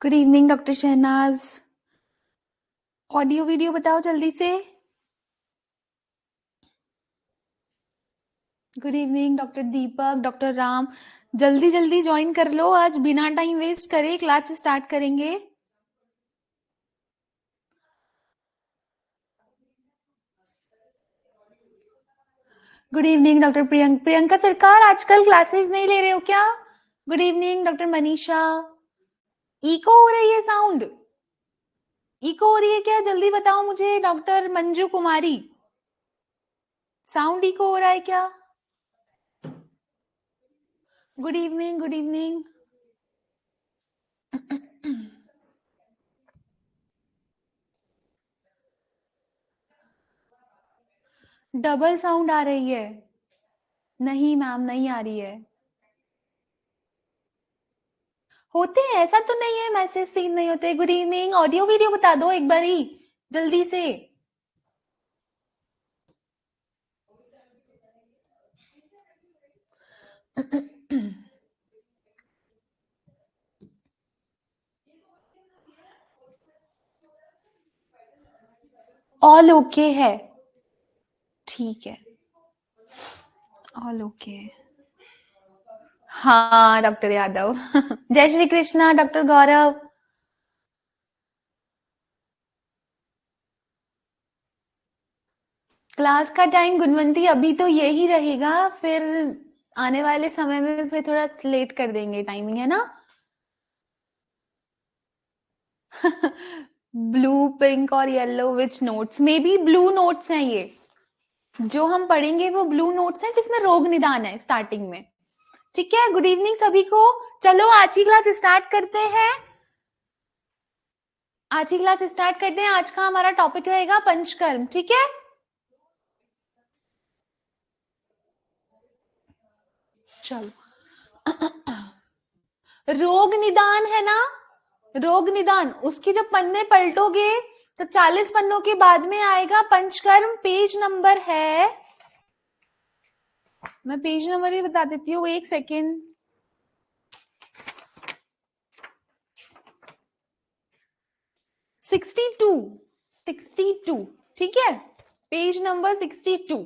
Good evening doctor Shahnaz. Audio video बताओ जल्दी से। Good evening doctor Deepak, doctor Ram, जल्दी जल्दी ज्वाइन कर लो। आज बिना टाइम वेस्ट करे क्लास स्टार्ट करेंगे। Good evening doctor Priyanka Sarkar, आजकल क्लासेस नहीं ले रहे हो क्या? Good evening doctor Manisha. Echo हो रही है साउंड, इको हो रही है क्या? जल्दी बताओ मुझे। Doctor Manju Kumari, sound echo हो रहा है क्या? Good evening, good evening. Double sound आ रही है। नहीं मैम, नहीं आ रही है। होते हैं, ऐसा तो नहीं है मैसेज सीन नहीं होते। गुड इवनिंग, ऑडियो वीडियो बता दो एक बारी जल्दी से। ऑल ओके है, ठीक है, ऑल ओके। हाँ डॉक्टर यादव। जय श्री कृष्णा डॉक्टर गौरव। क्लास का टाइम गुणवंती अभी तो यही रहेगा, फिर आने वाले समय में फिर थोड़ा लेट कर देंगे टाइमिंग, है ना? ब्लू, पिंक और yellow which notes? May be blue notes हैं ये जो हम पढ़ेंगे, वो ब्लू नोट्स हैं जिसमें रोग निदान है स्टार्टिंग में। ठीक है, गुड इवनिंग सभी को। चलो आज की क्लास स्टार्ट करते हैं। आज की क्लास स्टार्ट करते हैं। आज का हमारा टॉपिक रहेगा पंचकर्म। ठीक है, चलो। रोग निदान है ना, रोग निदान, उसकी जब पन्ने पलटोगे तो 40 पन्नों के बाद में आएगा पंचकर्म। पेज नंबर है, मैं पेज नंबर ही बता देती हूँ, एक सेकेंड। 62, ठीक है, पेज नंबर 62।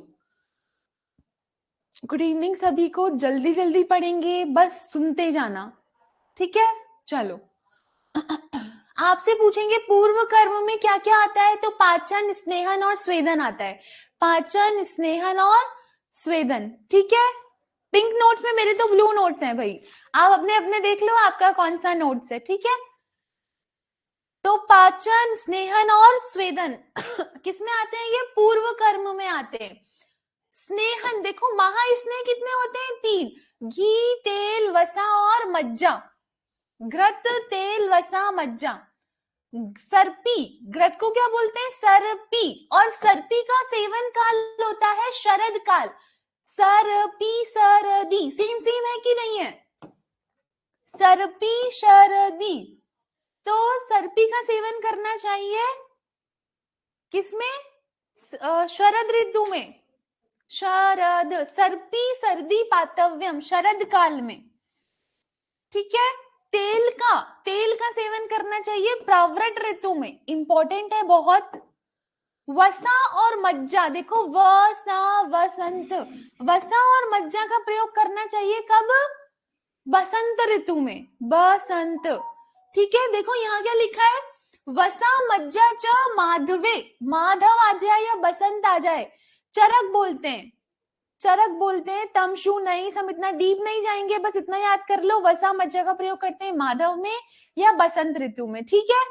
गुड इवनिंग सभी को। जल्दी जल्दी पढ़ेंगे, बस सुनते जाना। ठीक है, चलो। आपसे पूछेंगे पूर्व कर्म में क्या क्या आता है, तो पाचन, स्नेहन और स्वेदन आता है। पाचन, स्नेहन और स्वेदन, ठीक है। पिंक नोट्स में, मेरे तो ब्लू नोट्स हैं भाई, आप अपने अपने देख लो आपका कौन सा नोट्स है। ठीक है, तो पाचन, स्नेहन और स्वेदन किसमें आते हैं? ये पूर्व कर्म में आते हैं। स्नेहन देखो, महास्नेह कितने होते हैं? 3, घी, तेल, वसा और मज्जा। घृत, तेल, वसा, मज्जा। सर्पी, घृत को क्या बोलते हैं? सर्पी। और सर्पी का सेवन काल होता है शरद काल। सर्पी, सरदी, सेम सेम है कि नहीं है? सर्पी, शरदी, तो सर्पी का सेवन करना चाहिए किसमें? शरद ऋतु में। शरद, सर्पी सर्दी पातव्यम, शरद काल में। ठीक है, तेल का सेवन करना चाहिए प्रवृत्त ऋतु में, इंपॉर्टेंट है बहुत। वसा और मज्जा, देखो वसा, वसंत, वसा और मज्जा का प्रयोग करना चाहिए कब? बसंत ऋतु में, बसंत। ठीक है, देखो यहाँ क्या लिखा है? वसा मज्जा च माधवे, माधव आ जाए या बसंत आ जाए चरक बोलते हैं, चरक बोलते हैं। तमशु नहीं, हम इतना डीप नहीं जाएंगे, बस इतना याद कर लो, वसा मज्जा का प्रयोग करते हैं माधव में या बसंत ऋतु में। ठीक है,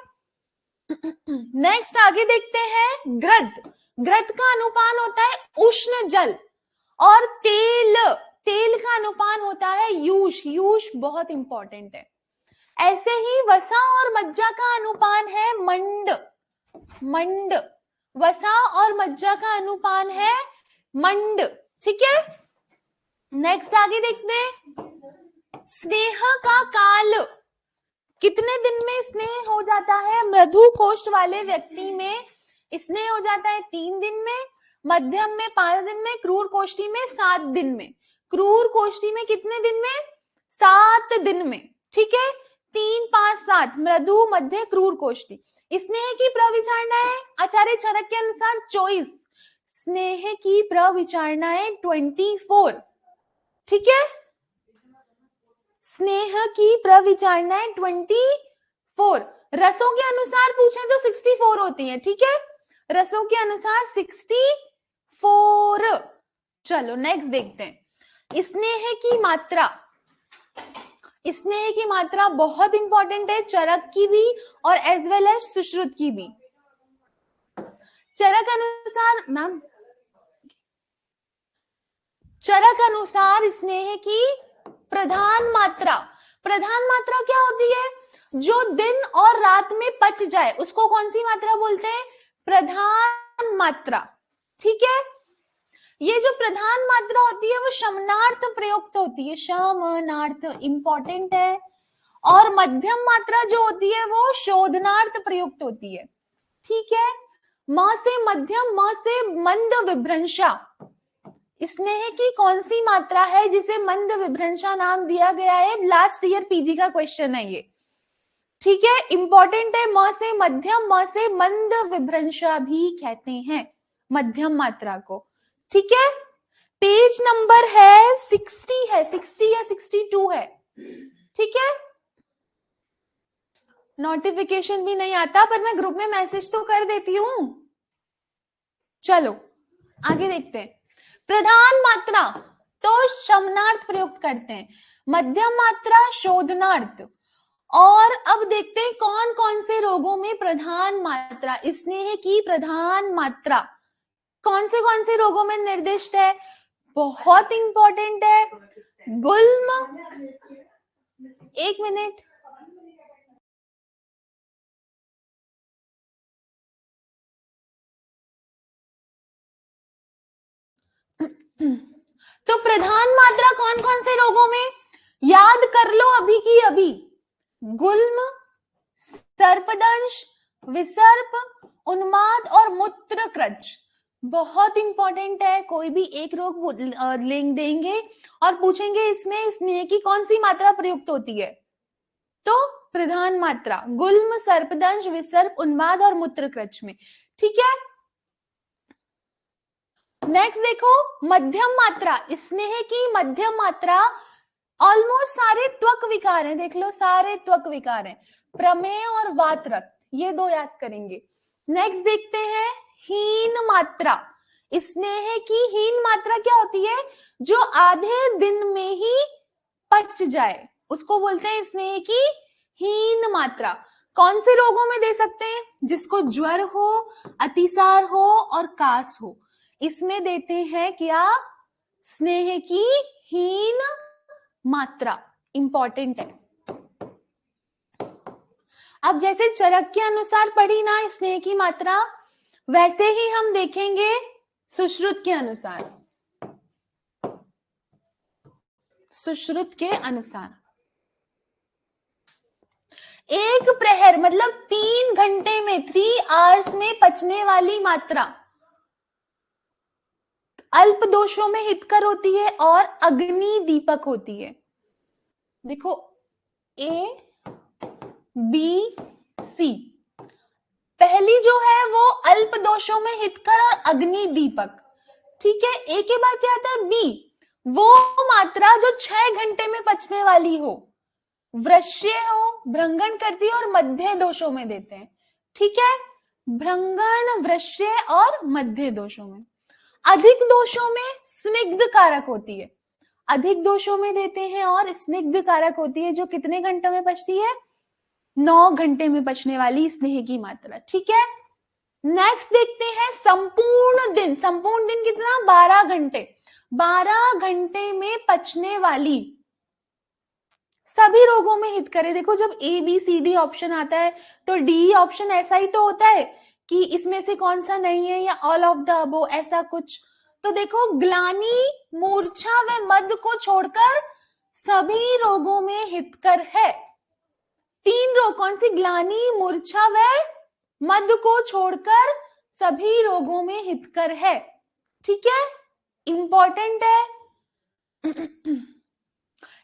नेक्स्ट आगे देखते हैं। घृत, घृत का अनुपान होता है उष्ण जल, और तेल, तेल का अनुपान होता है यूष, यूष बहुत इंपॉर्टेंट है। ऐसे ही वसा और मज्जा का अनुपान है मंड, मंड, वसा और मज्जा का अनुपान है मंड। ठीक है, नेक्स्ट आगे देखते हैं। स्नेह का काल, कितने दिन में स्नेह हो जाता है? मृदु कोष्ठ वाले व्यक्ति में स्नेह हो जाता है 3 दिन में, मध्यम में 5 दिन में, क्रूर कोष्ठी में 7 दिन में। क्रूर कोष्ठी में कितने दिन में? 7 दिन में। ठीक है, 3, 5, 7 मृदु, मध्य, क्रूर कोष्ठी। स्नेह की प्रविचारणाएं आचार्य चरक के अनुसार 24, स्नेह की प्रविचारणाएं 24। ठीक है, स्नेह की प्रविचारणाएं 24। रसों के अनुसार पूछे तो 64 होती हैं। ठीक है, रसों के अनुसार 64। चलो नेक्स्ट देखते हैं, स्नेह की मात्रा। स्नेह की मात्रा बहुत इंपॉर्टेंट है, चरक की भी और एज वेल एज सुश्रुत की भी। चरक अनुसार मैम, चरक अनुसार स्नेह की प्रधान मात्रा। प्रधान मात्रा क्या होती है? जो दिन और रात में पच जाए उसको कौन सी मात्रा बोलते हैं? प्रधान मात्रा। ठीक है, ये जो प्रधान मात्रा होती है वो शमनार्थ प्रयुक्त होती है, शमनार्थ इंपॉर्टेंट है। और मध्यम मात्रा जो होती है वो शोधनार्थ प्रयुक्त होती है। ठीक है, म से मध्यम, म से मंद विभ्रंशा। स्नेह की कौन सी मात्रा है जिसे मंद विभ्रंशा नाम दिया गया है? लास्ट ईयर पीजी का क्वेश्चन है ये। ठीक है, इंपॉर्टेंट है। म से मध्यम, म से मंद विभ्रंशा भी कहते हैं मध्यम मात्रा को। ठीक है, पेज नंबर है 60 है, 60 या 62 है। ठीक है, नोटिफिकेशन भी नहीं आता पर मैं ग्रुप में मैसेज तो कर देती हूं। चलो आगे देखते हैं। प्रधान मात्रा तो शमनार्थ प्रयुक्त करते हैं, मध्यम मात्रा शोधनार्थ। और अब देखते हैं कौन कौन से रोगों में प्रधान मात्रा, स्नेह की प्रधान मात्रा कौन से रोगों में निर्दिष्ट है? बहुत इंपॉर्टेंट है, गुल्म। 1 मिनट, तो प्रधान मात्रा कौन कौन से रोगों में? याद कर लो अभी की अभी, गुल्म, सर्पदंश, विसर्प, उन्माद और मूत्रकृच। बहुत इंपॉर्टेंट है, कोई भी एक रोग लिंक देंगे और पूछेंगे इसमें स्नेह की कौन सी मात्रा प्रयुक्त होती है, तो प्रधान मात्रा गुल्म, सर्पदंश, विसर्प, उन्माद और मूत्रकृच में। ठीक है, नेक्स्ट देखो मध्यम मात्रा, स्नेह की मध्यम मात्रा। ऑलमोस्ट सारे त्वक विकार हैं, देख लो सारे त्वक विकार हैं, प्रमेय और वातरक्त, ये 2 याद करेंगे। नेक्स्ट देखते हैं हीन मात्रा। स्नेह की हीन मात्रा क्या होती है? जो आधे दिन में ही पच जाए उसको बोलते हैं स्नेह की हीन मात्रा। कौन से रोगों में दे सकते हैं? जिसको ज्वर हो, अतिसार हो और कास हो, इसमें देते हैं क्या? स्नेह की हीन मात्रा। इंपॉर्टेंट है। अब जैसे चरक के अनुसार पढ़ी ना स्नेह की मात्रा, वैसे ही हम देखेंगे सुश्रुत के अनुसार। सुश्रुत के अनुसार 1 प्रहर मतलब 3 घंटे में, 3 आवर्स में पचने वाली मात्रा अल्प दोषों में हितकर होती है और अग्नि दीपक होती है। देखो ए बी सी, पहली जो है वो अल्प दोषों में हितकर और अग्नि दीपक। ठीक है, ए के बाद क्या आता है? बी, वो मात्रा जो 6 घंटे में पचने वाली हो, वृश्य हो, भ्रंगण करती है और मध्य दोषों में देते हैं। ठीक है, भ्रंगण, वृश्य और मध्य दोषों में। अधिक दोषों में स्निग्ध कारक होती है, अधिक दोषों में देते हैं और स्निग्ध कारक होती है, जो कितने घंटों में पचती है? 9 घंटे में पचने वाली स्नेह की मात्रा। ठीक है, नेक्स्ट देखते हैं संपूर्ण दिन। संपूर्ण दिन कितना? 12 घंटे। 12 घंटे में पचने वाली सभी रोगों में हित करे। देखो जब A B C D option आता है तो डी ऑप्शन ऐसा ही तो होता है कि इसमें से कौन सा नहीं है या ऑल ऑफ द अबो ऐसा कुछ। तो देखो ग्लानि, मूर्छा व मद को छोड़कर सभी रोगों में हितकर है। 3 रोग कौन सी? ग्लानि, मूर्छा व मद को छोड़कर सभी रोगों में हितकर है। ठीक है, इंपॉर्टेंट है।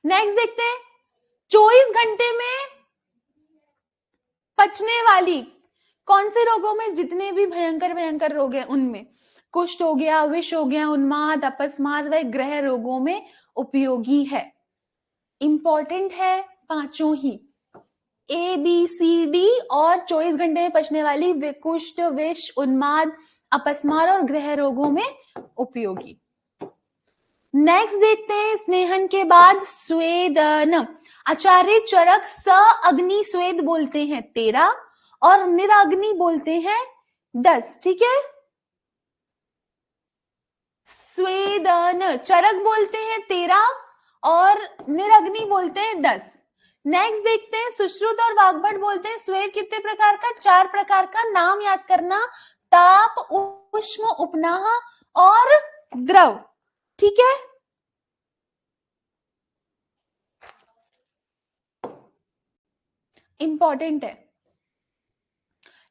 नेक्स्ट देखते हैं, 24 घंटे में पचने वाली कौन से रोगों में, जितने भी भयंकर भयंकर रोग हैं उनमें, कुष्ठ हो गया, विष हो गया, उन्माद, अपस्मार व ग्रह रोगों में उपयोगी है। इंपॉर्टेंट है पांचों ही, ए बी सी डी, और 24 घंटे में पचने वाली कुष्ठ, विष, उन्माद, अपस्मार और ग्रह रोगों में उपयोगी। नेक्स्ट देखते हैं, स्नेहन के बाद स्वेदन। आचार्य चरक स अग्नि स्वेद बोलते हैं 13 और निराग्नि बोलते हैं 10। ठीक है, स्वेदन चरक बोलते हैं 13 और निराग्नि बोलते हैं 10। नेक्स्ट देखते हैं, सुश्रुत और वाग्भट बोलते हैं स्वेद कितने प्रकार का, 4 प्रकार का। नाम याद करना, ताप, उष्म, उपनाह और द्रव। ठीक है, इंपॉर्टेंट है।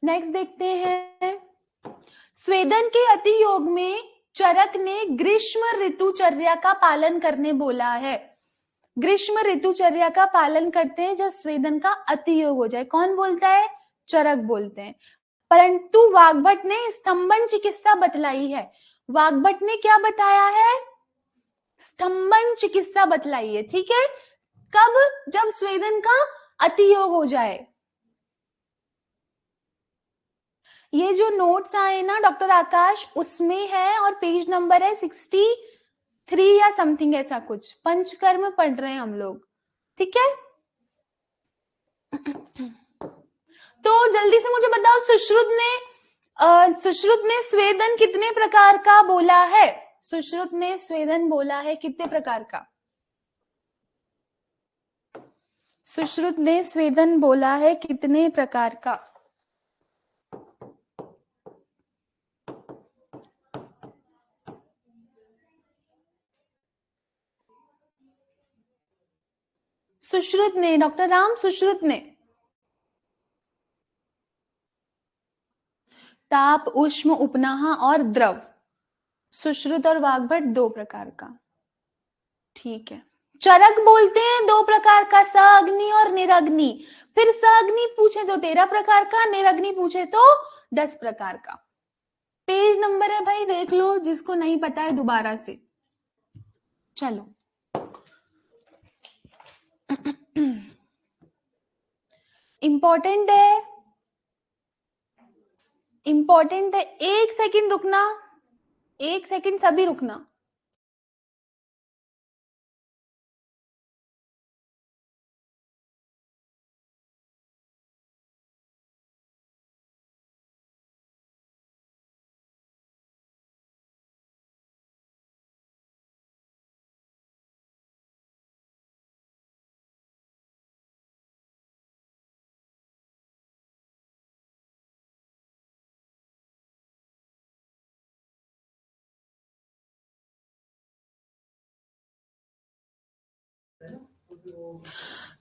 नेक्स्ट देखते हैं, स्वेदन के अति योग में चरक ने ग्रीष्म ऋतुचर्या का पालन करने बोला है। ग्रीष्म ऋतुचर्या का पालन करते हैं जब स्वेदन का अति योग हो जाए। कौन बोलता है, चरक बोलते हैं। परंतु वाग्भट ने स्तंभन चिकित्सा बतलाई है। वाग्भट ने क्या बताया है, स्तंभन चिकित्सा बतलाई है। ठीक है, कब, जब स्वेदन का अति योग हो जाए। ये जो नोट्स आए ना डॉक्टर आकाश, उसमें है और पेज नंबर है 63 या समथिंग ऐसा कुछ। पंचकर्म पढ़ रहे हैं हम लोग। ठीक है, तो जल्दी से मुझे बताओ, सुश्रुत ने स्वेदन कितने प्रकार का बोला है। सुश्रुत ने स्वेदन बोला है कितने प्रकार का, सुश्रुत ने स्वेदन बोला है कितने प्रकार का। सुश्रुत ने, डॉक्टर राम, सुश्रुत ने ताप, उष्म, उपनाह और द्रव। सुश्रुत और वाग्भट 2 प्रकार का। ठीक है, चरक बोलते हैं 2 प्रकार का, सअग्नि और निरग्नि। फिर सअग्नि पूछे तो 13 प्रकार का, निरग्नि पूछे तो 10 प्रकार का। पेज नंबर है भाई, देख लो, जिसको नहीं पता है दोबारा से। चलो, इंपॉर्टेंट है, इंपॉर्टेंट है। 1 सेकंड रुकना, 1 सेकंड सभी रुकना।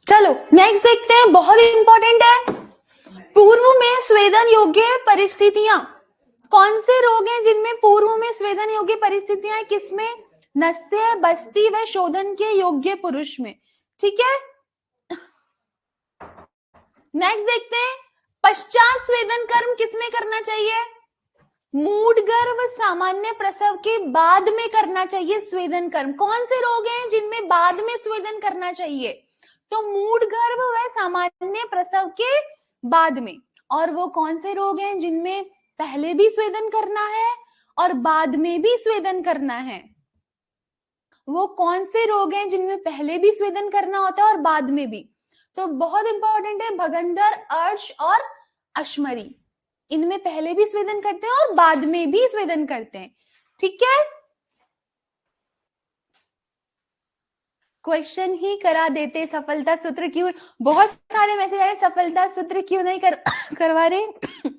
चलो नेक्स्ट देखते हैं, बहुत इंपॉर्टेंट है। पूर्व में स्वेदन योग्य परिस्थितियां, कौन से रोग हैं जिनमें पूर्व में स्वेदन योग्य परिस्थितियां, किसमें, नस्य, बस्ती व शोधन के योग्य पुरुष में। ठीक है, नेक्स्ट देखते हैं, पश्चात स्वेदन कर्म किसमें करना चाहिए, मूढ़गर्भ सामान्य प्रसव के बाद में करना चाहिए स्वेदन कर्म। कौन से रोग हैं जिनमें बाद में स्वेदन करना चाहिए, तो मूढ़गर्भ व सामान्य प्रसव के बाद में। और वो कौन से रोग हैं जिनमें पहले भी स्वेदन करना है और बाद में भी स्वेदन करना है, वो कौन से रोग हैं जिनमें पहले भी स्वेदन करना होता है और बाद में भी। तो बहुत इंपॉर्टेंट है, भगंदर, अर्श और अश्मरी, इनमें पहले भी स्वेदन करते हैं और बाद में भी स्वेदन करते हैं। ठीक है, क्वेश्चन ही करा देते, सफलता सूत्र क्यों, बहुत सारे मैसेज आए, सफलता सूत्र क्यों नहीं करवा रहे।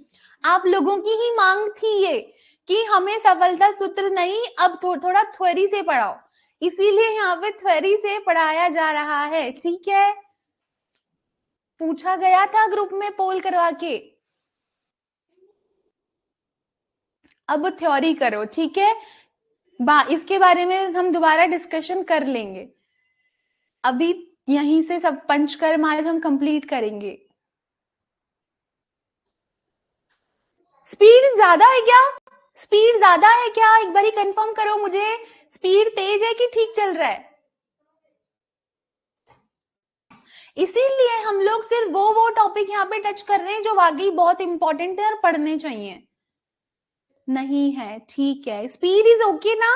आप लोगों की ही मांग थी ये कि हमें सफलता सूत्र नहीं, अब थोड़ा थ्योरी से पढ़ाओ, इसीलिए यहाँ पे थ्योरी से पढ़ाया जा रहा है। ठीक है, पूछा गया था ग्रुप में पोल करवा के। अब थ्योरी करो, ठीक है। इसके बारे में हम दोबारा डिस्कशन कर लेंगे। अभी यहीं से सब पंचकर्म आज हम कंप्लीट करेंगे। स्पीड ज्यादा है क्या? स्पीड ज्यादा है क्या? एक बार ही कंफर्म करो मुझे, स्पीड तेज है कि ठीक चल रहा है? इसीलिए हम लोग सिर्फ वो टॉपिक यहाँ पे टच कर रहे हैं जो वाकई बहुत इंपॉर्टेंट है और पढ़ने चाहिए। नहीं है, ठीक है, स्पीड इज ओके ना?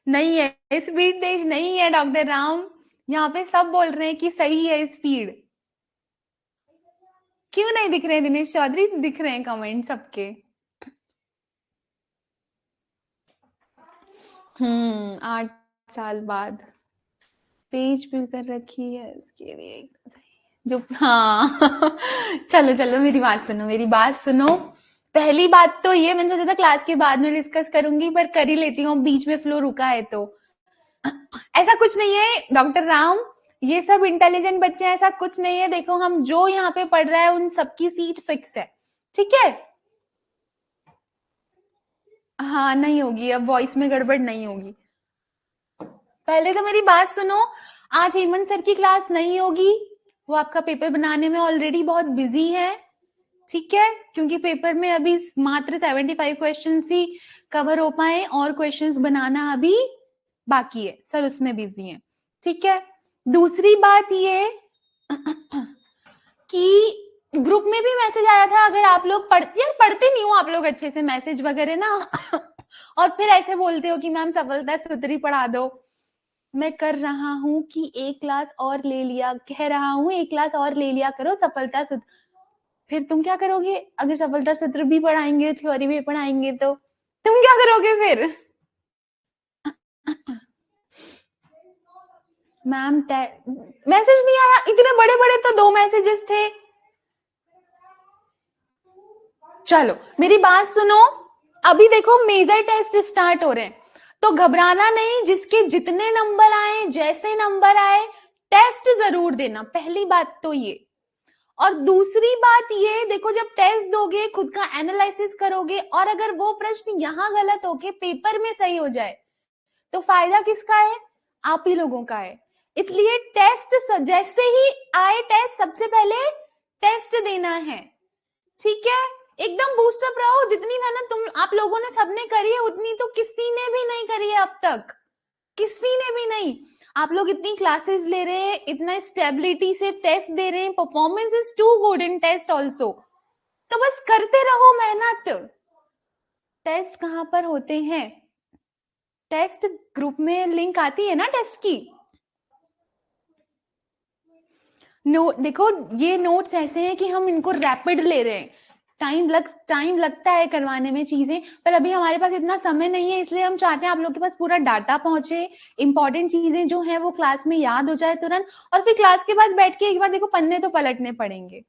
नहीं है, स्पीड तेज नहीं है डॉक्टर राम, यहाँ पे सब बोल रहे हैं कि सही है स्पीड। क्यों नहीं दिख रहे दिनेश चौधरी? दिख रहे हैं कमेंट सबके। 8 साल बाद पेज बिल कर रखी है इसके लिए जो, हाँ। चलो चलो मेरी बात सुनो, मेरी बात सुनो। पहली बात तो ये, मैंने सोचा था क्लास के बाद में डिस्कस करूंगी, पर कर ही लेती हूँ, बीच में फ्लो रुका है तो। ऐसा कुछ नहीं है डॉक्टर राम, ये सब इंटेलिजेंट बच्चे हैं, ऐसा कुछ नहीं है। देखो हम जो यहाँ पे पढ़ रहा है उन सबकी सीट फिक्स है, ठीक है। हाँ नहीं होगी, अब वॉइस में गड़बड़ नहीं होगी। पहले तो मेरी बात सुनो, आज हेमंत सर की क्लास नहीं होगी, वो आपका पेपर बनाने में ऑलरेडी बहुत बिजी है, ठीक है। क्योंकि पेपर में अभी मात्र 75 क्वेश्चंस ही कवर हो पाए और क्वेश्चंस बनाना अभी बाकी है, सर उसमें बिजी है, ठीक है। दूसरी बात ये कि ग्रुप में भी मैसेज आया था, अगर आप लोग पढ़ते नहीं हो आप लोग अच्छे से मैसेज वगैरह ना, और फिर ऐसे बोलते हो कि मैम सफलता सूत्री पढ़ा दो। मैं कर रहा हूँ कि एक क्लास और ले लिया, कह रहा हूँ एक क्लास और ले लिया करो सफलता सूत्र। फिर तुम क्या करोगे अगर सफलता सूत्र भी पढ़ाएंगे, थ्योरी भी पढ़ाएंगे, तो तुम क्या करोगे फिर? मैम मैसेज नहीं आया? इतने बड़े बड़े तो 2 मैसेजेस थे। चलो मेरी बात सुनो, अभी देखो मेजर टेस्ट स्टार्ट हो रहे हैं, तो घबराना नहीं, जिसके जितने नंबर आए, जैसे नंबर आए, टेस्ट जरूर देना, पहली बात तो ये। और दूसरी बात ये, देखो जब टेस्ट दोगे खुद का एनालिसिस करोगे, और अगर वो प्रश्न यहाँ गलत होके पेपर में सही हो जाए तो फायदा किसका है? आप ही लोगों का है। इसलिए टेस्ट जैसे ही आए टेस्ट, सबसे पहले टेस्ट देना है, ठीक है। एकदम बूस्टअप रहो, जितनी मेहनत तुम आप लोगों ने सबने करी है उतनी तो किसी ने भी नहीं करी है अब तक, किसी ने भी नहीं। आप लोग इतनी क्लासेस ले रहे हैं, इतना स्टेबिलिटी से टेस्ट दे रहे हैं, performance is too good in test also, तो बस करते रहो मेहनत। टेस्ट कहां पर होते हैं? टेस्ट ग्रुप में लिंक आती है ना टेस्ट की। नोट देखो, ये नोट्स ऐसे हैं कि हम इनको रैपिड ले रहे हैं, टाइम लगता है करवाने में चीजें, पर अभी हमारे पास इतना समय नहीं है, इसलिए हम चाहते हैं आप लोग के पास पूरा डाटा पहुंचे, इंपॉर्टेंट चीजें जो है वो क्लास में याद हो जाए तुरंत, और फिर क्लास के बाद बैठ के एक बार देखो पन्ने तो पलटने पड़ेंगे,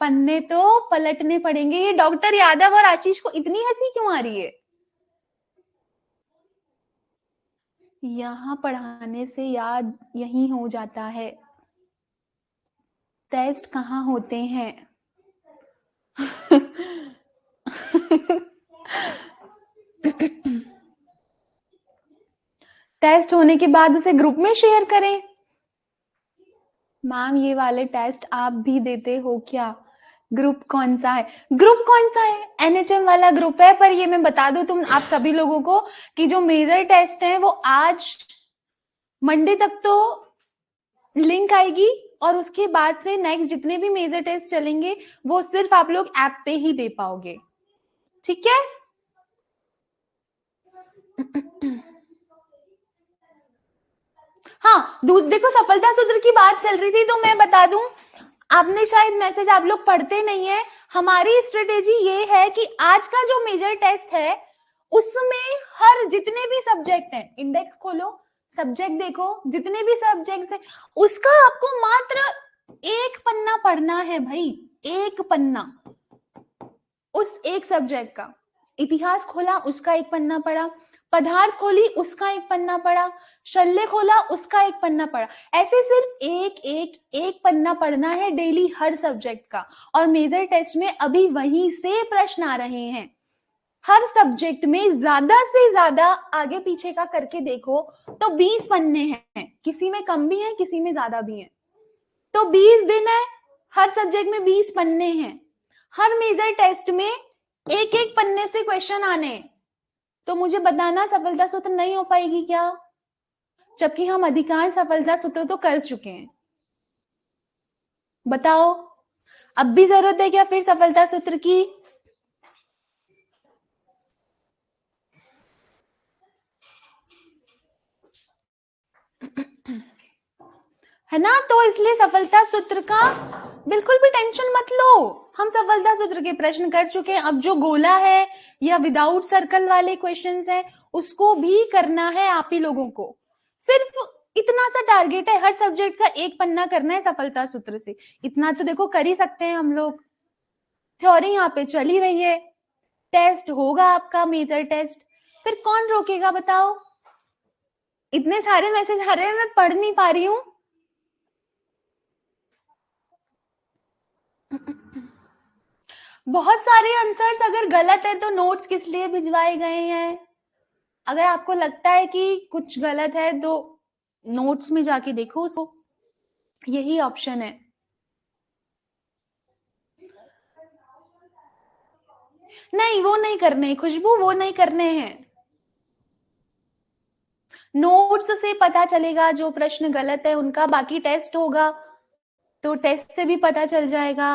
पन्ने तो पलटने पड़ेंगे। ये डॉक्टर यादव और आशीष को इतनी हंसी क्यों आ रही है? यहाँ पढ़ाने से याद यही हो जाता है, टेस्ट कहाँ होते हैं? टेस्ट होने के बाद उसे ग्रुप में शेयर करें। मैम ये वाले टेस्ट आप भी देते हो क्या? ग्रुप कौन सा है? ग्रुप कौन सा है? एनएचएम वाला ग्रुप है, पर ये मैं बता दूं तुम आप सभी लोगों को कि जो मेजर टेस्ट है वो आज मंडे तक तो लिंक आएगी, और उसके बाद से नेक्स्ट जितने भी मेजर टेस्ट चलेंगे वो सिर्फ आप लोग ऐप पे ही दे पाओगे, ठीक है। हाँ देखो सफलता सूत्र की बात चल रही थी तो मैं बता दूं, आपने शायद मैसेज आप लोग पढ़ते नहीं है, हमारी स्ट्रेटेजी ये है कि आज का जो मेजर टेस्ट है उसमें हर जितने भी सब्जेक्ट हैं, इंडेक्स खोलो, सब्जेक्ट देखो, जितने भी सब्जेक्ट हैं उसका आपको मात्र एक पन्ना पढ़ना है भाई, एक पन्ना उस एक सब्जेक्ट का। इतिहास खोला, उसका एक पन्ना पढ़ा, पदार्थ खोली, उसका एक पन्ना पढ़ा, शल्य खोला, उसका एक पन्ना पढ़ा। ऐसे सिर्फ एक पन्ना पढ़ना है डेली हर सब्जेक्ट का। और मेजर टेस्ट में अभी वहीं से प्रश्न आ रहे हैं। हर सब्जेक्ट में ज्यादा से ज्यादा आगे पीछे का करके देखो तो 20 पन्ने हैं, किसी में कम भी है, किसी में ज्यादा भी है। तो 20 दिन है, हर सब्जेक्ट में 20 पन्ने हैं। हर मेजर टेस्ट में एक एक पन्ने से क्वेश्चन आने। तो मुझे बताना सफलता सूत्र नहीं हो पाएगी क्या? जबकि हम अधिकांश सफलता सूत्र तो कर चुके हैं। बताओ, अब भी जरूरत है क्या फिर सफलता सूत्र की? है ना? तो इसलिए सफलता सूत्र का बिल्कुल भी टेंशन मत लो। हम सफलता सूत्र के प्रश्न कर चुके हैं। अब जो गोला है या विदाउट सर्कल वाले क्वेश्चंस हैं, उसको भी करना है आप ही लोगों को। सिर्फ इतना सा टारगेट है, हर सब्जेक्ट का एक पन्ना करना है सफलता सूत्र से। इतना तो देखो कर ही सकते हैं हम लोग। थ्योरी यहाँ पे चल ही रही है, टेस्ट होगा आपका मेजर टेस्ट, फिर कौन रोकेगा बताओ? इतने सारे मैसेज आ रहे हैं, मैं पढ़ नहीं पा रही हूँ। बहुत सारे आंसर्स अगर गलत है तो नोट्स किस लिए भिजवाए गए हैं? अगर आपको लगता है कि कुछ गलत है तो नोट्स में जाके देखो उसको, यही ऑप्शन है। नहीं, वो नहीं करने खुशबू, वो नहीं करने हैं। नोट्स से पता चलेगा जो प्रश्न गलत है उनका, बाकी टेस्ट होगा तो टेस्ट से भी पता चल जाएगा।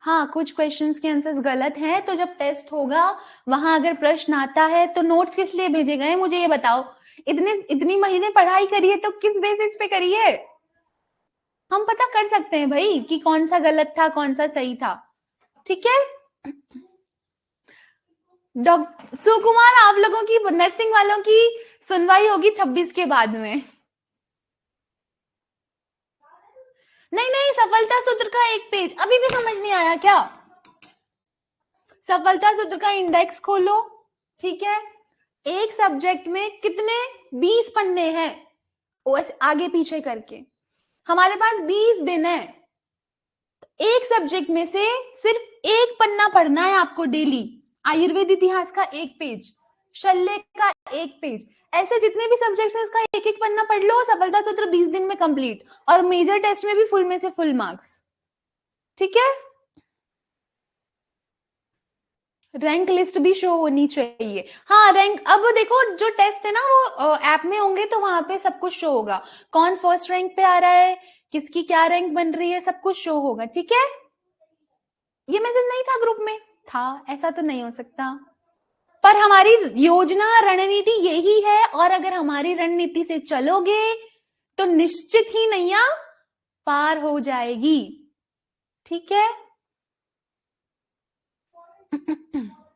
हाँ, कुछ क्वेश्चंस के आंसर्स गलत हैं, तो जब टेस्ट होगा वहां अगर प्रश्न आता है तो नोट्स किस लिए भेजे गए मुझे ये बताओ? इतनी महीने पढ़ाई करी है तो किस बेसिस पे करी है? हम पता कर सकते हैं भाई कि कौन सा गलत था, कौन सा सही था। ठीक है डॉक्टर सुकुमार, आप लोगों की, नर्सिंग वालों की सुनवाई होगी 26 के बाद में। नहीं, सफलता सूत्र का एक पेज अभी भी समझ नहीं आया क्या? सफलता सूत्र का इंडेक्स खोलो, ठीक है? एक सब्जेक्ट में कितने 20 पन्ने हैं, आगे पीछे करके हमारे पास 20 दिन है। एक सब्जेक्ट में से सिर्फ एक पन्ना पढ़ना है आपको डेली। आयुर्वेद इतिहास का एक पेज, शल्य का एक पेज, ऐसे जितने भी सब्जेक्ट्स हैं उसका एक एक पन्ना पढ़ लो। सफलता सूत्र 20 दिन में कंप्लीट, और मेजर टेस्ट में भी फुल में से फुल मार्क्स। ठीक है? रैंक लिस्ट भी शो होनी चाहिए। हाँ, रैंक अब देखो, जो टेस्ट है ना वो ऐप में होंगे तो वहां पे सब कुछ शो होगा, कौन फर्स्ट रैंक पे आ रहा है, किसकी क्या रैंक बन रही है, सब कुछ शो होगा। ठीक है? ये मैसेज नहीं था ग्रुप में? था, ऐसा तो नहीं हो सकता। पर हमारी योजना रणनीति यही है, और अगर हमारी रणनीति से चलोगे तो निश्चित ही नैया पार हो जाएगी। ठीक है?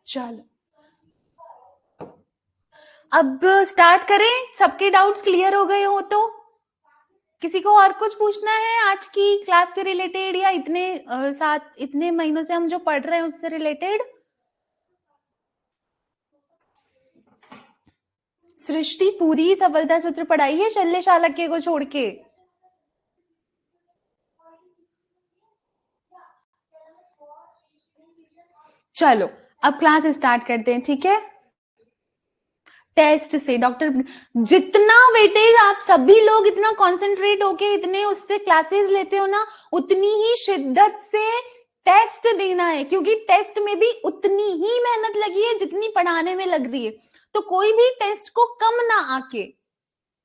चलो अब स्टार्ट करें। सबके डाउट्स क्लियर हो गए हो तो? किसी को और कुछ पूछना है आज की क्लास से रिलेटेड, या इतने महीनों से हम जो पढ़ रहे हैं उससे रिलेटेड? सृष्टि पूरी सफलता सूत्र पढ़ाई है शल्य शालक्य को छोड़ के? चलो अब क्लास स्टार्ट करते हैं। ठीक है? टेस्ट से डॉक्टर, जितना वेटेज आप सभी लोग इतना कंसंट्रेट होके इतने उससे क्लासेस लेते हो ना, उतनी ही शिद्दत से टेस्ट देना है, क्योंकि टेस्ट में भी उतनी ही मेहनत लगी है जितनी पढ़ाने में लग रही है। तो कोई भी टेस्ट को कम ना आके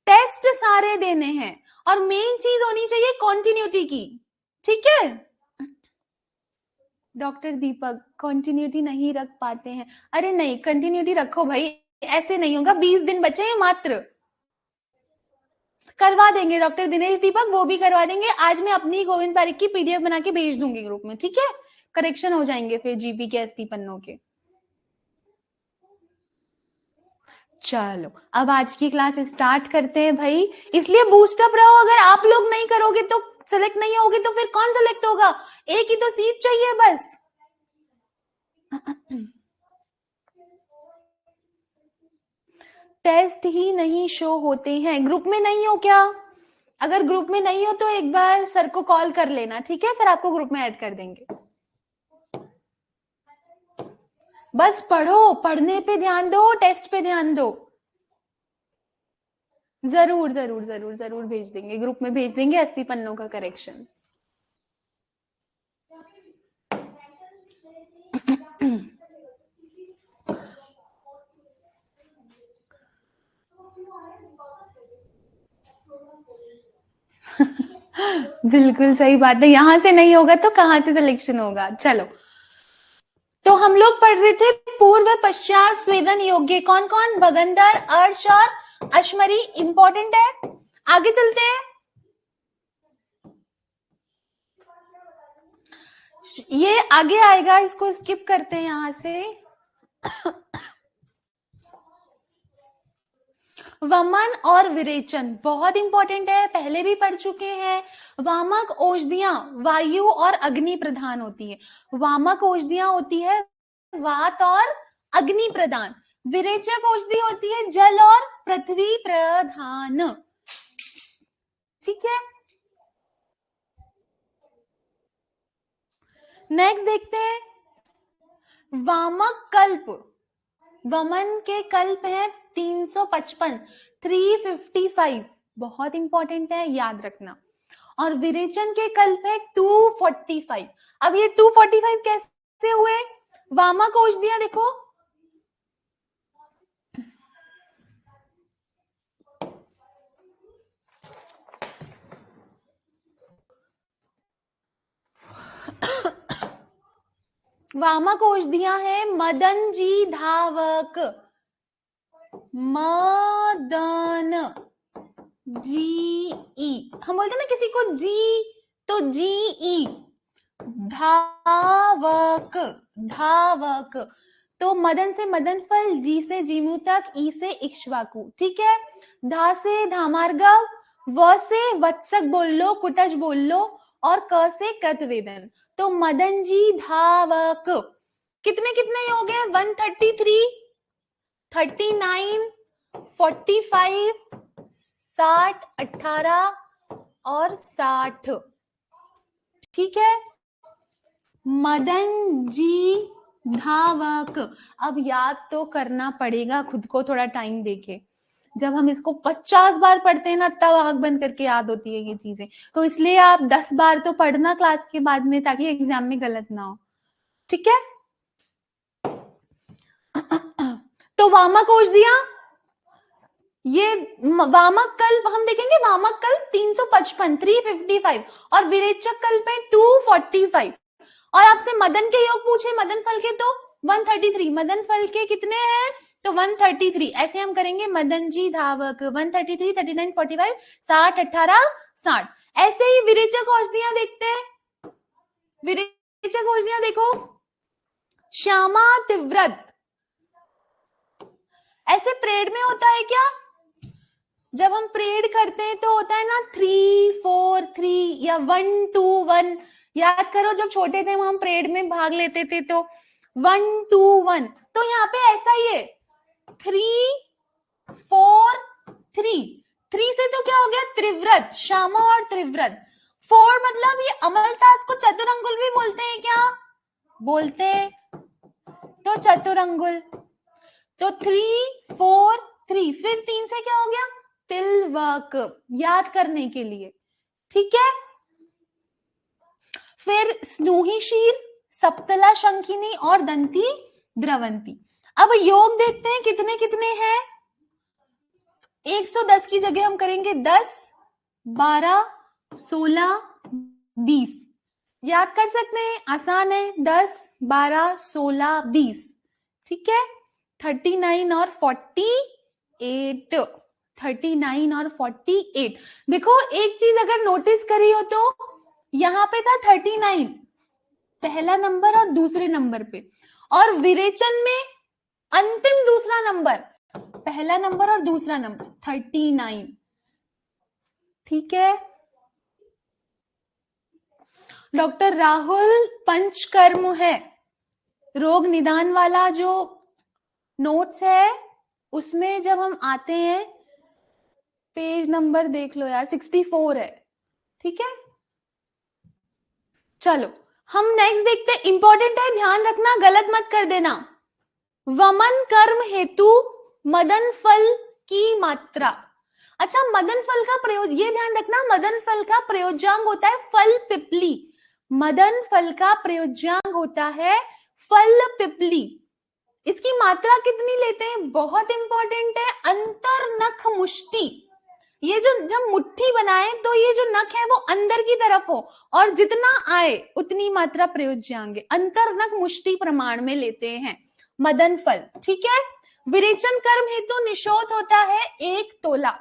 टेस्ट सारे देने हैं, और मेन चीज होनी चाहिए कंटिन्यूटी की। ठीक है? डॉक्टर दीपक, कंटिन्यूटी नहीं रख पाते हैं? अरे नहीं, कंटिन्यूटी रखो भाई, ऐसे नहीं होगा। 20 दिन बचे हैं मात्र। करवा देंगे डॉक्टर दिनेश दीपक, वो भी करवा देंगे। आज मैं अपनी गोविंद पारिक की पीडीएफ बना के भेज दूंगी ग्रुप में। ठीक है? करेक्शन हो जाएंगे फिर जीपी के 80 पन्नों के। चलो अब आज की क्लास स्टार्ट करते हैं भाई। इसलिए बूस्टअप रहो, अगर आप लोग नहीं करोगे तो सेलेक्ट नहीं होगे तो फिर कौन सेलेक्ट होगा? एक ही तो सीट चाहिए बस। टेस्ट ही नहीं शो होते हैं। ग्रुप में नहीं हो क्या? अगर ग्रुप में नहीं हो तो एक बार सर को कॉल कर लेना, ठीक है? सर आपको ग्रुप में ऐड कर देंगे। बस पढ़ो, पढ़ने पे ध्यान दो, टेस्ट पे ध्यान दो। जरूर जरूर जरूर जरूर भेज देंगे, ग्रुप में भेज देंगे 80 पन्नों का करेक्शन। बिल्कुल सही बात है, यहां से नहीं होगा तो कहां से सिलेक्शन होगा। चलो, तो हम लोग पढ़ रहे थे पूर्व पश्चात स्वेदन योग्य। कौन कौन? भगंदर, अर्श और अश्मरी। इंपॉर्टेंट है, आगे चलते हैं। ये आगे आएगा, इसको स्किप करते हैं यहां से। वमन और विरेचन बहुत इंपॉर्टेंट है, पहले भी पढ़ चुके हैं। वामक औषधियां वायु और अग्नि प्रधान होती है। वामक औषधियां होती है वात और अग्नि प्रधान। विरेचक औषधि होती है जल और पृथ्वी प्रधान। ठीक है, नेक्स्ट देखते हैं। वामक कल्प, वमन के कल्प है 355, 355 बहुत इंपॉर्टेंट है, याद रखना। और विरेचन के कल्प है 245। अब ये 245 कैसे हुए? वामक औषधियां देखो, वामक औषधियां है मदन जी धावक, मदन जी ई। हम बोलते हैं ना किसी को जी, तो जी ई। धावक, धावक तो मदन से मदन फल, जी से जीमू तक, ई से इक्ष्वाकु। ठीक है, धा से धामार्गव, व से वत्सक बोल लो, कुटज बोल लो, और क से कृतवेदन। तो मदन जी धावक कितने कितने हो गए? 133, 39, 45, 60, 18 और 60। ठीक है, मदन जी धावक। अब याद तो करना पड़ेगा खुद को, थोड़ा टाइम देके। जब हम इसको 50 बार पढ़ते हैं ना, तब आंख बंद करके याद होती है ये चीजें। तो इसलिए आप 10 बार तो पढ़ना क्लास के बाद में, ताकि एग्जाम में गलत ना हो। ठीक है, तो वामक औषधियां, ये वामक कल्प हम देखेंगे। वामक कल्प 355, 355 और विरेचक कल्प है 245। और आपसे मदन के योग पूछे, मदन फल के, तो 133। मदन फल के कितने हैं? तो 133। ऐसे हम करेंगे, मदन जी धावक 133, 39, 45, 60, 18, 60। ऐसे ही विरेचक औषधियां देखते हैं। विरेचक औषधियां देखो, श्यामा तिव्रत। ऐसे प्रेड में होता है क्या? जब हम प्रेड करते हैं तो होता है ना 3, 4, 3 या 1, 2, 1। याद करो, जब छोटे थे हम परेड में भाग लेते थे तो 1, 2, 1। तो यहाँ पे ऐसा ही है, 3, 4, 3। 3 से तो क्या हो गया? त्रिव्रत, श्यामा और त्रिव्रत। 4 मतलब ये अमलतास को चतुरंगुल भी बोलते हैं क्या? बोलते हैं, तो चतुरंगुल। तो 3, 4, 3। फिर 3 से क्या हो गया? तिलवक, याद करने के लिए। ठीक है, फिर स्नूही शीर, सप्तला शंखिनी और दंती द्रवंती। अब योग देखते हैं कितने कितने हैं। 110 की जगह हम करेंगे 10, 12, 16, 20। याद कर सकते हैं, आसान है। 10, 12, 16, 20। ठीक है, 39 और 48, 39 और 48। देखो, एक चीज अगर नोटिस करी हो तो यहाँ पे था 39 पहला नंबर और दूसरे नंबर पे, और विरेचन में अंतिम दूसरा नंबर, पहला नंबर और दूसरा नंबर 39। ठीक है, डॉक्टर राहुल पंचकर्म है, रोग निदान वाला जो नोट्स है उसमें जब हम आते हैं, पेज नंबर देख लो यार, 64 है, ठीक है। चलो हम नेक्स्ट देखते हैं, इंपॉर्टेंट है, ध्यान रखना, गलत मत कर देना। वमन कर्म हेतु मदन फल की मात्रा। अच्छा, मदन फल का प्रयोग, ये ध्यान रखना, मदन फल का प्रयोज्यांग होता है फल पिपली। मदन फल का प्रयोज्यांग होता है फल पिपली। इसकी मात्रा कितनी लेते हैं, बहुत इंपॉर्टेंट है, अंतर नख मुष्टि। ये जो जब मुट्ठी बनाए तो ये जो नख है वो अंदर की तरफ हो और जितना आए उतनी मात्रा प्रयोज्यांग, अंतर नख मुष्टि प्रमाण में लेते हैं मदन फल, ठीक है। विरेचन कर्म हेतु निषोध होता है 1 तोला।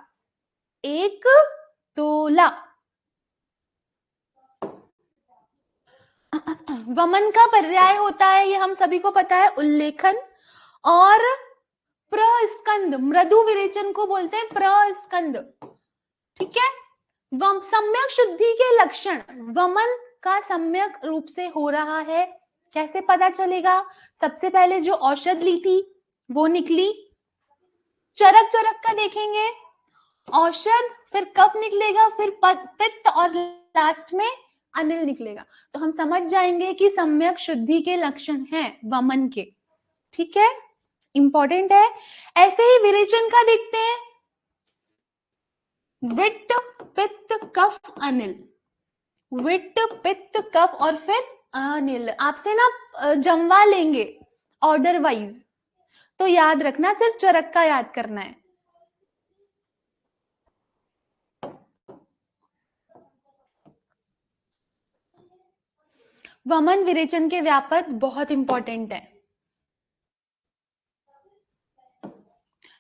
1 तोला। वमन का पर्याय होता है, ये हम सभी को पता है, उल्लेखन। और प्रस्कंद, मृदु विरेचन को बोलते हैं प्रस्कंद, ठीक है। सम्यक शुद्धि के लक्षण, वमन का सम्यक रूप से हो रहा है कैसे पता चलेगा? सबसे पहले जो औषध ली थी वो निकली, चरक चरक का देखेंगे, औषध, फिर कफ निकलेगा, फिर पित्त और लास्ट में अनिल निकलेगा। तो हम समझ जाएंगे कि सम्यक शुद्धि के लक्षण हैं वमन के, ठीक है, इंपॉर्टेंट है। ऐसे ही विरेचन का देखते हैं, विट्ट पित्त कफ अनिल, विट्ट पित्त कफ और फिर अनिल। आपसे ना जमवा लेंगे ऑर्डर वाइज, तो याद रखना, सिर्फ चरक का याद करना है। वमन विरेचन के व्यापक बहुत इंपॉर्टेंट है।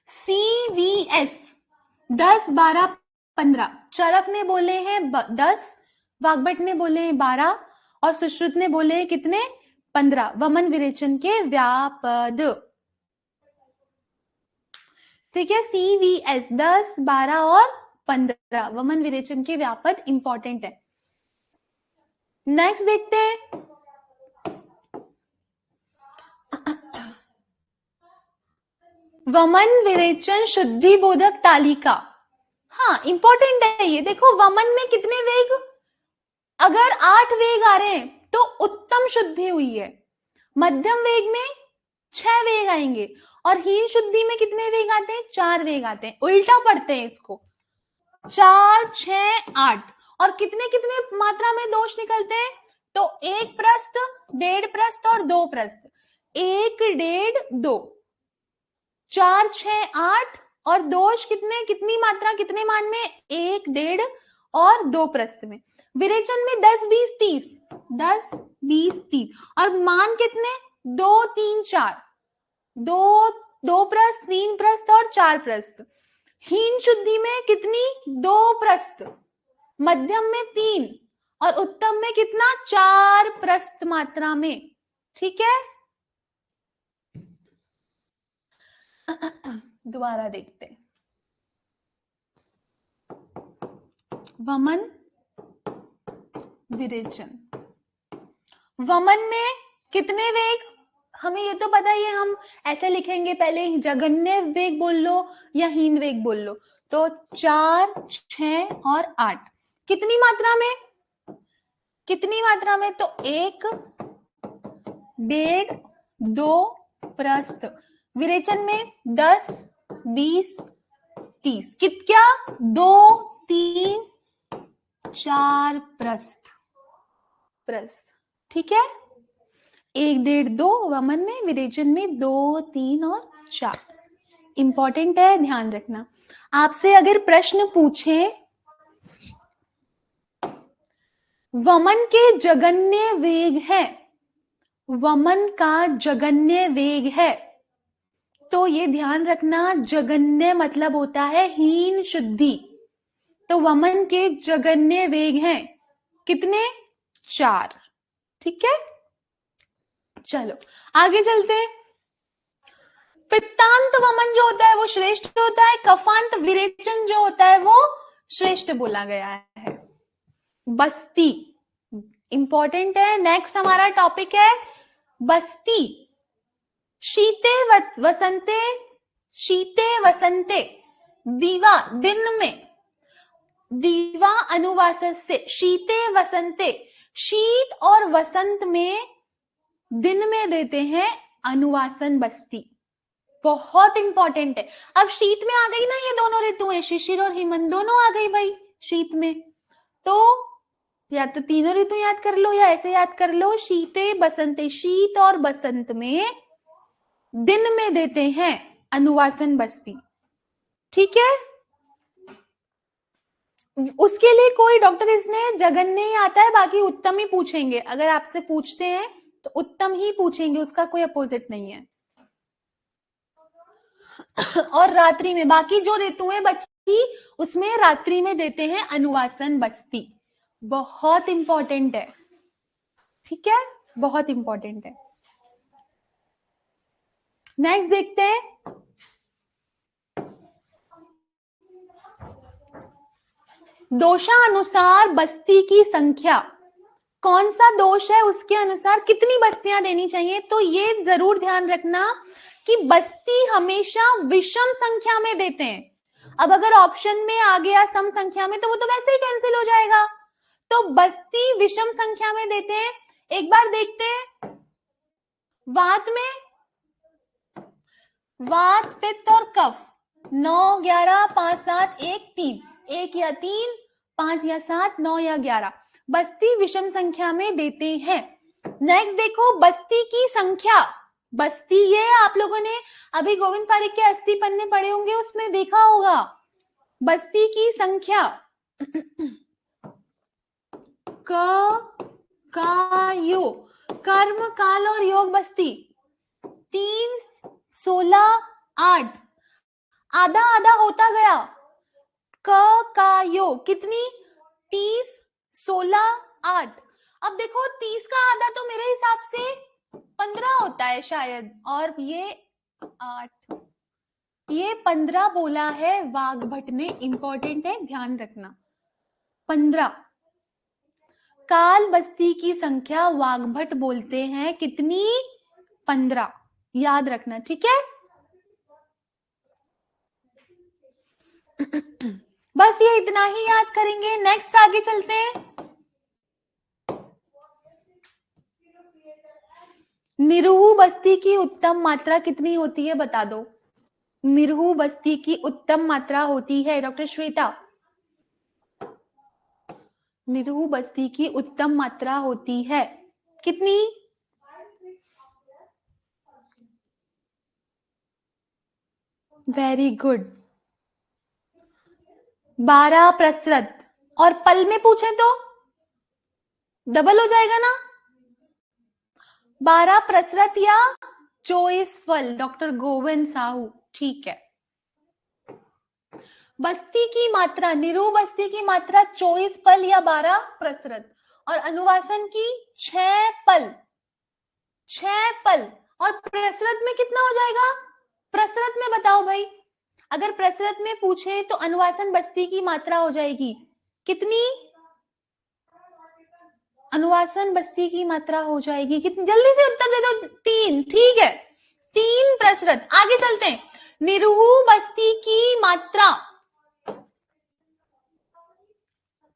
CVS 10, 12, 15, चरक ने बोले हैं 10, वाग्भट ने बोले हैं 12 और सुश्रुत ने बोले हैं कितने, 15, वमन विरेचन के व्यापद, ठीक है। CVS 10, 12 और 15 वमन विरेचन के व्यापद इंपॉर्टेंट है। नेक्स्ट देखते हैं, वमन विरेचन शुद्धि बोधक तालिका। हाँ, इंपॉर्टेंट है ये, देखो वमन में कितने वेग, अगर 8 वेग आ रहे हैं तो उत्तम शुद्धि हुई है, मध्यम वेग में 6 वेग आएंगे और हीन शुद्धि में कितने वेग आते हैं, 4 वेग आते हैं। उल्टा पढ़ते हैं इसको, 4, 6, 8, और कितने कितने मात्रा में दोष निकलते हैं, तो 1 प्रस्थ, 1.5 प्रस्थ और 2 प्रस्थ, 1, 1.5, 2, 4, 6, 8 और दोष कितने, कितनी मात्रा कितने मान में, 1, 1.5 और 2 प्रस्थ में। विरेचन में 10, 20, 30, 10, 20, 30 और मान कितने, 2, 3, 4, 2 प्रस्थ, 3 प्रस्थ और 4 प्रस्थ। हीन शुद्धि में कितनी, 2 प्रस्थ, मध्यम में 3 और उत्तम में कितना, 4 प्रस्थ मात्रा में, ठीक है। दोबारा देखते हैं, वमन विरेचन, वमन में कितने वेग, हमें ये तो पता ही है, हम ऐसे लिखेंगे, पहले जगन्य वेग बोल लो या हीन वेग बोल लो, तो 4, 6 और 8 कितनी मात्रा में, कितनी मात्रा में, तो 1, 1.5, 2 प्रस्थ। विरेचन में 10, 20, 30, क्या, 2, 3, 4 प्रस्थ, ठीक है। 1, 1.5, 2 वमन में, विरेचन में 2, 3 और 4, इंपॉर्टेंट है, ध्यान रखना। आपसे अगर प्रश्न पूछे वमन के जगन्य वेग है, वमन का जगन्य वेग है, तो ये ध्यान रखना, जगन्य मतलब होता है हीन शुद्धि, तो वमन के जगन्य वेग हैं कितने, 4, ठीक है। चलो आगे चलते हैं, पित्तांत वमन जो होता है वो श्रेष्ठ होता है, कफांत विरेचन जो होता है वो श्रेष्ठ बोला गया है। बस्ती इंपॉर्टेंट है, नेक्स्ट हमारा टॉपिक है बस्ती। शीते वसंते शीते वसंते, दीवा दिन में, दीवा अनुवास से, शीते वसंते, शीत और वसंत में दिन में देते हैं अनुवासन बस्ती। बहुत इंपॉर्टेंट है। अब शीत में आ गई ना ये दोनों ऋतुएं, शिशिर और हेमंत दोनों आ गई भाई शीत में। तो या तो तीनों ऋतु याद कर लो या ऐसे याद कर लो, शीते बसंते, शीत और बसंत में दिन में देते हैं अनुवासन बस्ती। ठीक है, उसके लिए कोई डॉक्टर इसने जगन्य ही आता है, बाकी उत्तम ही पूछेंगे। अगर आपसे पूछते हैं तो उत्तम ही पूछेंगे, उसका कोई अपोजिट नहीं है। और रात्रि में, बाकी जो ऋतुएं बची उसमें रात्रि में देते हैं अनुवासन बस्ती। बहुत इंपॉर्टेंट है, ठीक है, बहुत इंपॉर्टेंट है। नेक्स्ट देखते हैं, दोषानुसार बस्ती की संख्या। कौन सा दोष है उसके अनुसार कितनी बस्तियां देनी चाहिए। तो ये जरूर ध्यान रखना कि बस्ती हमेशा विषम संख्या में देते हैं। अब अगर ऑप्शन में आ गया सम संख्या में तो वो तो वैसे ही कैंसिल हो जाएगा। तो बस्ती विषम संख्या में देते हैं। एक बार देखते हैं, वात में, वात, पित्त और कफ, 9, 11, 5, 7, 1, 3, 1 या 3, 5 या 7, 9 या 11, बस्ती विषम संख्या में देते हैं। नेक्स्ट देखो, बस्ती की संख्या। बस्ती ये आप लोगों ने अभी गोविंद पारिक के 80 पन्ने पढ़े होंगे, उसमें देखा होगा बस्ती की संख्या। का यो, कर्म काल और योग बस्ती 3, 16, 8, आधा आधा होता गया। का यो कितनी, 30, 16, 8। अब देखो 30 का आधा तो मेरे हिसाब से 15 होता है शायद, और ये 8, ये 15 बोला है वाग्भट ने, इंपॉर्टेंट है ध्यान रखना। 15 काल बस्ती की संख्या वाग्भट बोलते हैं कितनी, 15, याद रखना, ठीक है। बस ये इतना ही याद करेंगे। नेक्स्ट आगे चलते हैं। निरूह बस्ती की उत्तम मात्रा कितनी होती है बता दो। निरूह बस्ती की उत्तम मात्रा होती है डॉक्टर श्वेता, निरूह बस्ती की उत्तम मात्रा होती है कितनी, वेरी गुड, 12 प्रतिशत। और पल में पूछे तो डबल हो जाएगा ना, 12 प्रतिशत या 24 फल, डॉक्टर गोविंद साहू, ठीक है। बस्ती की मात्रा, निरूह बस्ती की मात्रा 24 पल या 12 प्रतिशत, और अनुवासन की 6 पल, 6 पल। और प्रतिशत में कितना हो जाएगा, प्रतिशत में बताओ भाई। अगर प्रतिशत में पूछे तो अनुवासन बस्ती की मात्रा हो जाएगी कितनी, अनुवासन बस्ती की मात्रा हो जाएगी कितनी, जल्दी से उत्तर दे दो। 3, ठीक है, 3 प्रतिशत। आगे चलते हैं, निरूह बस्ती की मात्रा,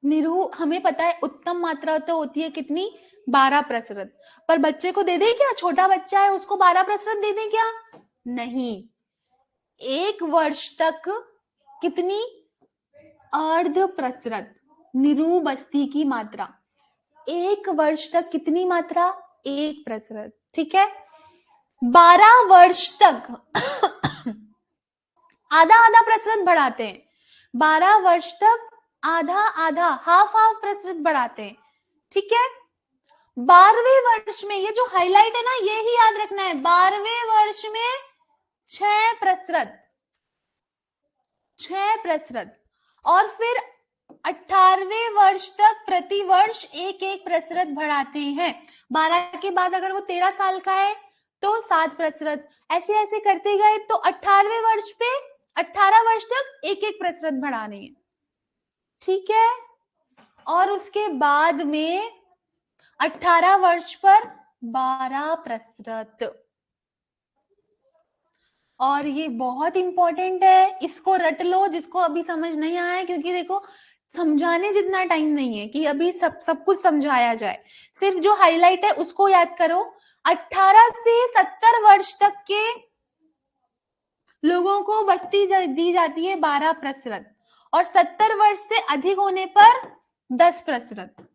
निरूह हमें पता है उत्तम मात्रा तो होती है कितनी, 12 प्रतिशत। पर बच्चे को दे दें क्या, छोटा बच्चा है उसको 12 प्रतिशत दे दें क्या, नहीं। 1 वर्ष तक कितनी, अर्ध प्रतिशत निरूह बस्ती की मात्रा। 1 वर्ष तक कितनी मात्रा, 1 प्रतिशत, ठीक है। 12 वर्ष तक आधा आधा प्रतिशत बढ़ाते हैं, 12 वर्ष तक आधा आधा, हाफ हाफ प्रतिशत बढ़ाते हैं, ठीक है। 12वें वर्ष में, ये जो हाईलाइट है ना ये ही याद रखना है, 12वें वर्ष में 6 प्रतिशत, 6 प्रतिशत। और फिर 18वें वर्ष तक प्रति वर्ष 1-1 प्रतिशत बढ़ाते हैं। 12 के बाद अगर वो 13 साल का है तो 7 प्रतिशत, ऐसे ऐसे करते गए तो 18वें वर्ष पे 18 वर्ष तक 1-1 प्रतिशत बढ़ाने हैं, ठीक है। और उसके बाद में 18 वर्ष पर 12 प्रतिशत, और ये बहुत इंपॉर्टेंट है, इसको रट लो जिसको अभी समझ नहीं आया है, क्योंकि देखो समझाने जितना टाइम नहीं है कि अभी सब कुछ समझाया जाए, सिर्फ जो हाईलाइट है उसको याद करो। 18 से 70 वर्ष तक के लोगों को बस्ती दी जाती है 12%, और 70 वर्ष से अधिक होने पर 10%।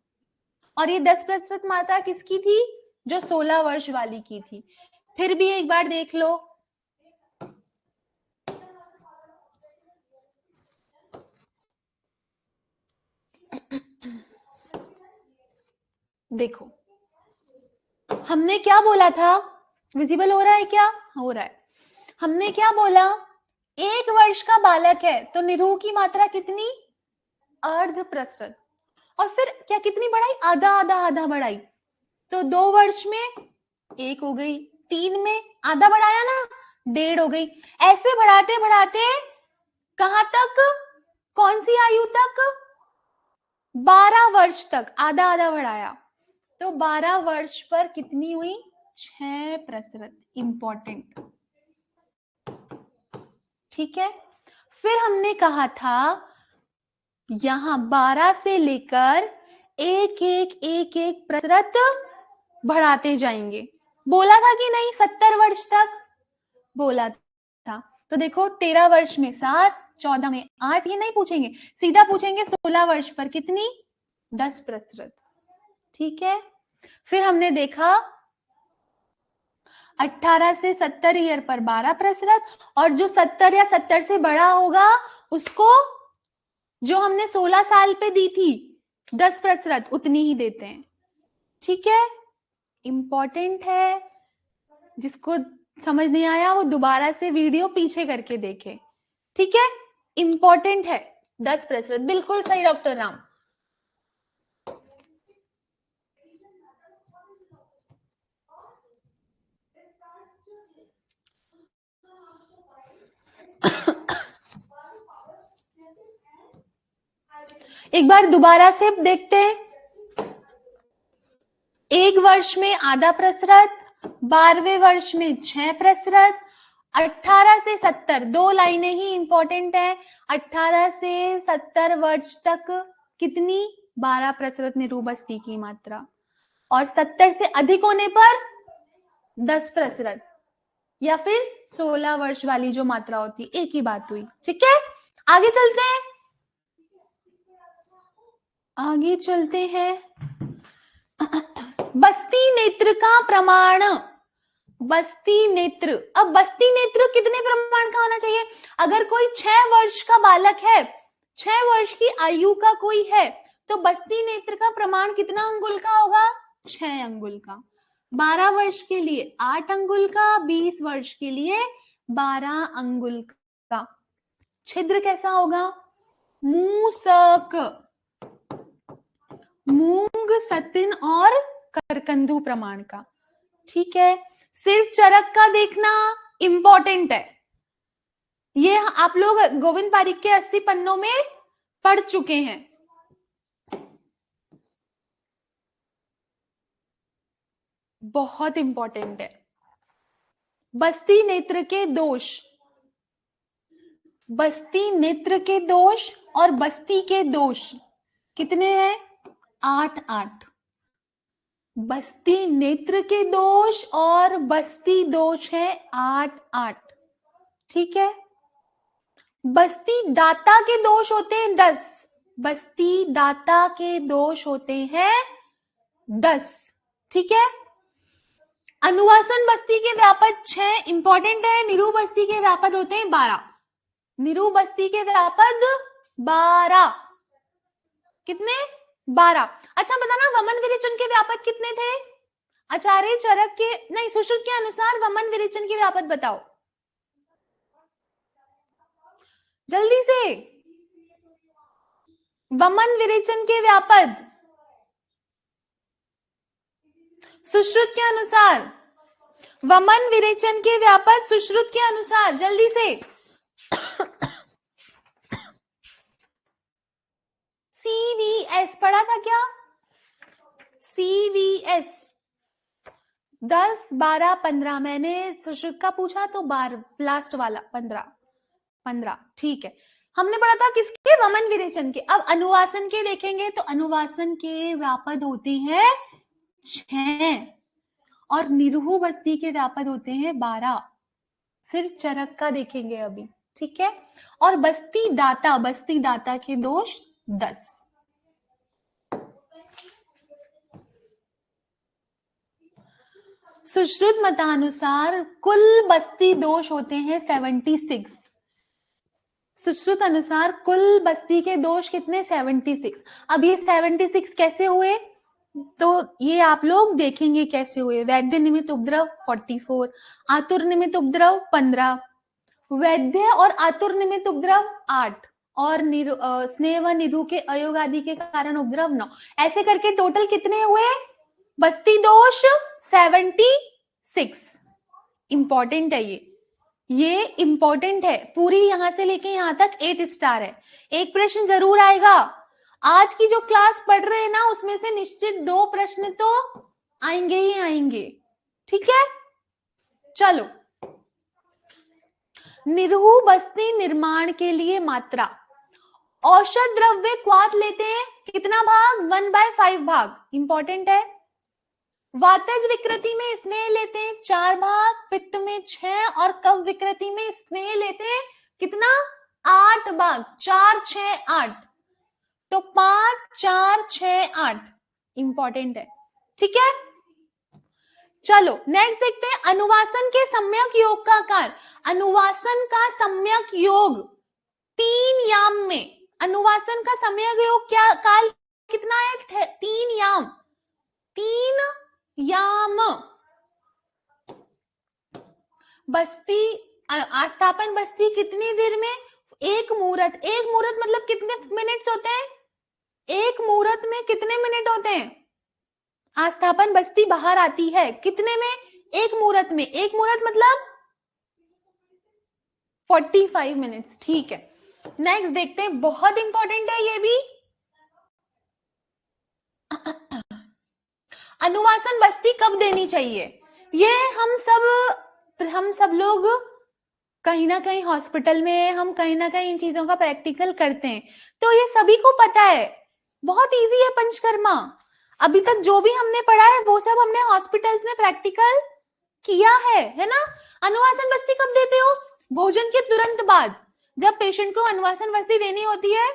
और ये 10% मात्रा किसकी थी? जो 16 वर्ष वाली की थी। फिर भी एक बार देख लो, देखो हमने क्या बोला था, विजिबल हो रहा है क्या? हो रहा है। हमने क्या बोला, 1 वर्ष का बालक है तो निरूह की मात्रा कितनी? अर्ध%। और फिर क्या कितनी बढ़ाई? आधा आधा आधा बढ़ाई, तो 2 वर्ष में 1 हो गई, 3 में आधा बढ़ाया ना, 1.5 हो गई। ऐसे बढ़ाते बढ़ाते कहां तक? कौन सी आयु तक? 12 वर्ष तक आधा आधा बढ़ाया, तो 12 वर्ष पर कितनी हुई? 6%। इंपॉर्टेंट, ठीक है। फिर हमने कहा था यहां 12 से लेकर एक प्रतिशत बढ़ाते जाएंगे। बोला था कि नहीं 70 वर्ष तक? बोला था। तो देखो 13 वर्ष में 7, 14 में 8, ये नहीं पूछेंगे, सीधा पूछेंगे 16 वर्ष पर कितनी? 10%। ठीक है। फिर हमने देखा 18 से 70 ईयर पर 12%, और जो 70 या 70 से बड़ा होगा उसको जो हमने 16 साल पे दी थी 10%, उतनी ही देते हैं। ठीक है, इंपॉर्टेंट है। जिसको समझ नहीं आया वो दोबारा से वीडियो पीछे करके देखे। ठीक है, इंपॉर्टेंट है। 10%, बिल्कुल सही डॉक्टर राम। एक बार दोबारा से देखते हैं। 1 वर्ष में आधा प्रतिशत, 12वें वर्ष में 6%, 18 से 70, 2 लाइनें ही इंपॉर्टेंट है। 18 से 70 वर्ष तक कितनी? 12% निरूह बस्ती की मात्रा, और 70 से अधिक होने पर 10%, या फिर 16 वर्ष वाली जो मात्रा होती, एक ही बात हुई। ठीक है, आगे चलते हैं। आगे चलते हैं। बस्ती नेत्र का प्रमाण, बस्ती नेत्र। अब बस्ती नेत्र कितने प्रमाण का होना चाहिए? अगर कोई 6 वर्ष का बालक है, 6 वर्ष की आयु का कोई है, तो बस्ती नेत्र का प्रमाण कितना अंगुल का होगा? 6 अंगुल का। 12 वर्ष के लिए 8 अंगुल का, 20 वर्ष के लिए 12 अंगुल का। छिद्र कैसा होगा? मूसक, मूंग, सतिन और करकंदू प्रमाण का। ठीक है, सिर्फ चरक का देखना इंपॉर्टेंट है। ये आप लोग गोविंद पारिक के 80 पन्नों में पढ़ चुके हैं। बहुत इंपॉर्टेंट है। बस्ती नेत्र के दोष, बस्ती नेत्र के दोष और बस्ती के दोष कितने हैं? 8-8। बस्ती नेत्र के दोष और बस्ती दोष है 8-8। ठीक है, बस्ती दाता के दोष होते हैं 10, बस्ती दाता के दोष होते हैं 10। ठीक है, अनुवासन बस्ती के व्यापद 6 इंपॉर्टेंट है, निरूह बस्ती के व्यापद होते हैं 12। निरूह बस्ती के व्यापद 12 कितने? 12। अच्छा बताना, वमन विरेचन के व्यापद कितने थे? आचार्य चरक के नहीं, सुश्रुत के अनुसार वमन विरेचन के व्यापद बताओ जल्दी से। वमन विरेचन के व्यापद सुश्रुत के अनुसार, वमन विरेचन के व्यापद सुश्रुत के अनुसार, जल्दी से। CVS पढ़ा था क्या? CVS 10, 12, 15। मैंने सुश्रुत का पूछा तो 12, लास्ट वाला 15, ठीक है। हमने पढ़ा था किसके, वमन विरेचन के। अब अनुवासन के देखेंगे तो अनुवासन के व्यापद होते हैं 6 और निरहु बस्ती के व्यापद होते हैं 12। सिर्फ चरक का देखेंगे अभी, ठीक है। और बस्ती दाता के दोष 10। सुश्रुत मतानुसार कुल बस्ती दोष होते हैं 76। सुश्रुत अनुसार कुल बस्ती के दोष कितने, 76। अब ये 76 कैसे हुए, तो ये आप लोग देखेंगे कैसे हुए। वैद्य निमित्त उपद्रव 44, आतुर निमित्त उपद्रव 15, वैद्य और आतुर निमित्त उपद्रव 8 और स्नेह व निरु के अयोग आदि के कारण उपद्रव 9। ऐसे करके टोटल कितने हुए बस्ती दोष, 76। इंपॉर्टेंट है ये इंपॉर्टेंट है। पूरी यहां से लेके यहां तक 8 स्टार है। एक प्रश्न जरूर आएगा। आज की जो क्लास पढ़ रहे हैं ना, उसमें से निश्चित 2 प्रश्न तो आएंगे ही आएंगे, ठीक है। चलो, निरहु बस्ती निर्माण के लिए मात्रा, औषध द्रव्य क्वाथ लेते हैं कितना भाग, 1/5 भाग, इंपॉर्टेंट है। वातज विकृति में स्नेह लेते हैं 4 भाग, पित्त में 6 और कफ विकृति में स्नेह लेते हैं कितना, 8 भाग, 4, 6, 8। तो 5, 4, 6, 8 इंपॉर्टेंट है, ठीक है। चलो नेक्स्ट देखते हैं अनुवासन के सम्यक योग का आकार। अनुवासन का सम्यक योग 3 याम में, अनुवासन का सम्यक योग क्या काल कितना है, 3 याम, 3 याम। बस्ती आस्थापन बस्ती कितनी देर में, 1 मुहूर्त। 1 मुहूर्त मतलब कितने मिनट्स होते हैं, 1 मुहूर्त में कितने मिनट होते हैं। आस्थापन बस्ती बाहर आती है कितने में, 1 मुहूर्त में। 1 मुहूर्त मतलब 45 मिनट्स, ठीक है। नेक्स्ट देखते हैं, बहुत इंपॉर्टेंट है ये भी। अनुवासन बस्ती कब देनी चाहिए, ये हम सब लोग कहीं ना कहीं हॉस्पिटल में, हम कहीं ना कहीं इन चीजों का प्रैक्टिकल करते हैं, तो ये सभी को पता है। बहुत इजी है पंचकर्मा। अभी तक जो भी हमने पढ़ा है वो सब हमने हॉस्पिटल्स में प्रैक्टिकल किया है ना। अनुवासन बस्ती कब देते हो, भोजन के तुरंत बाद। जब पेशेंट को अनुवासन बस्ती देनी होती है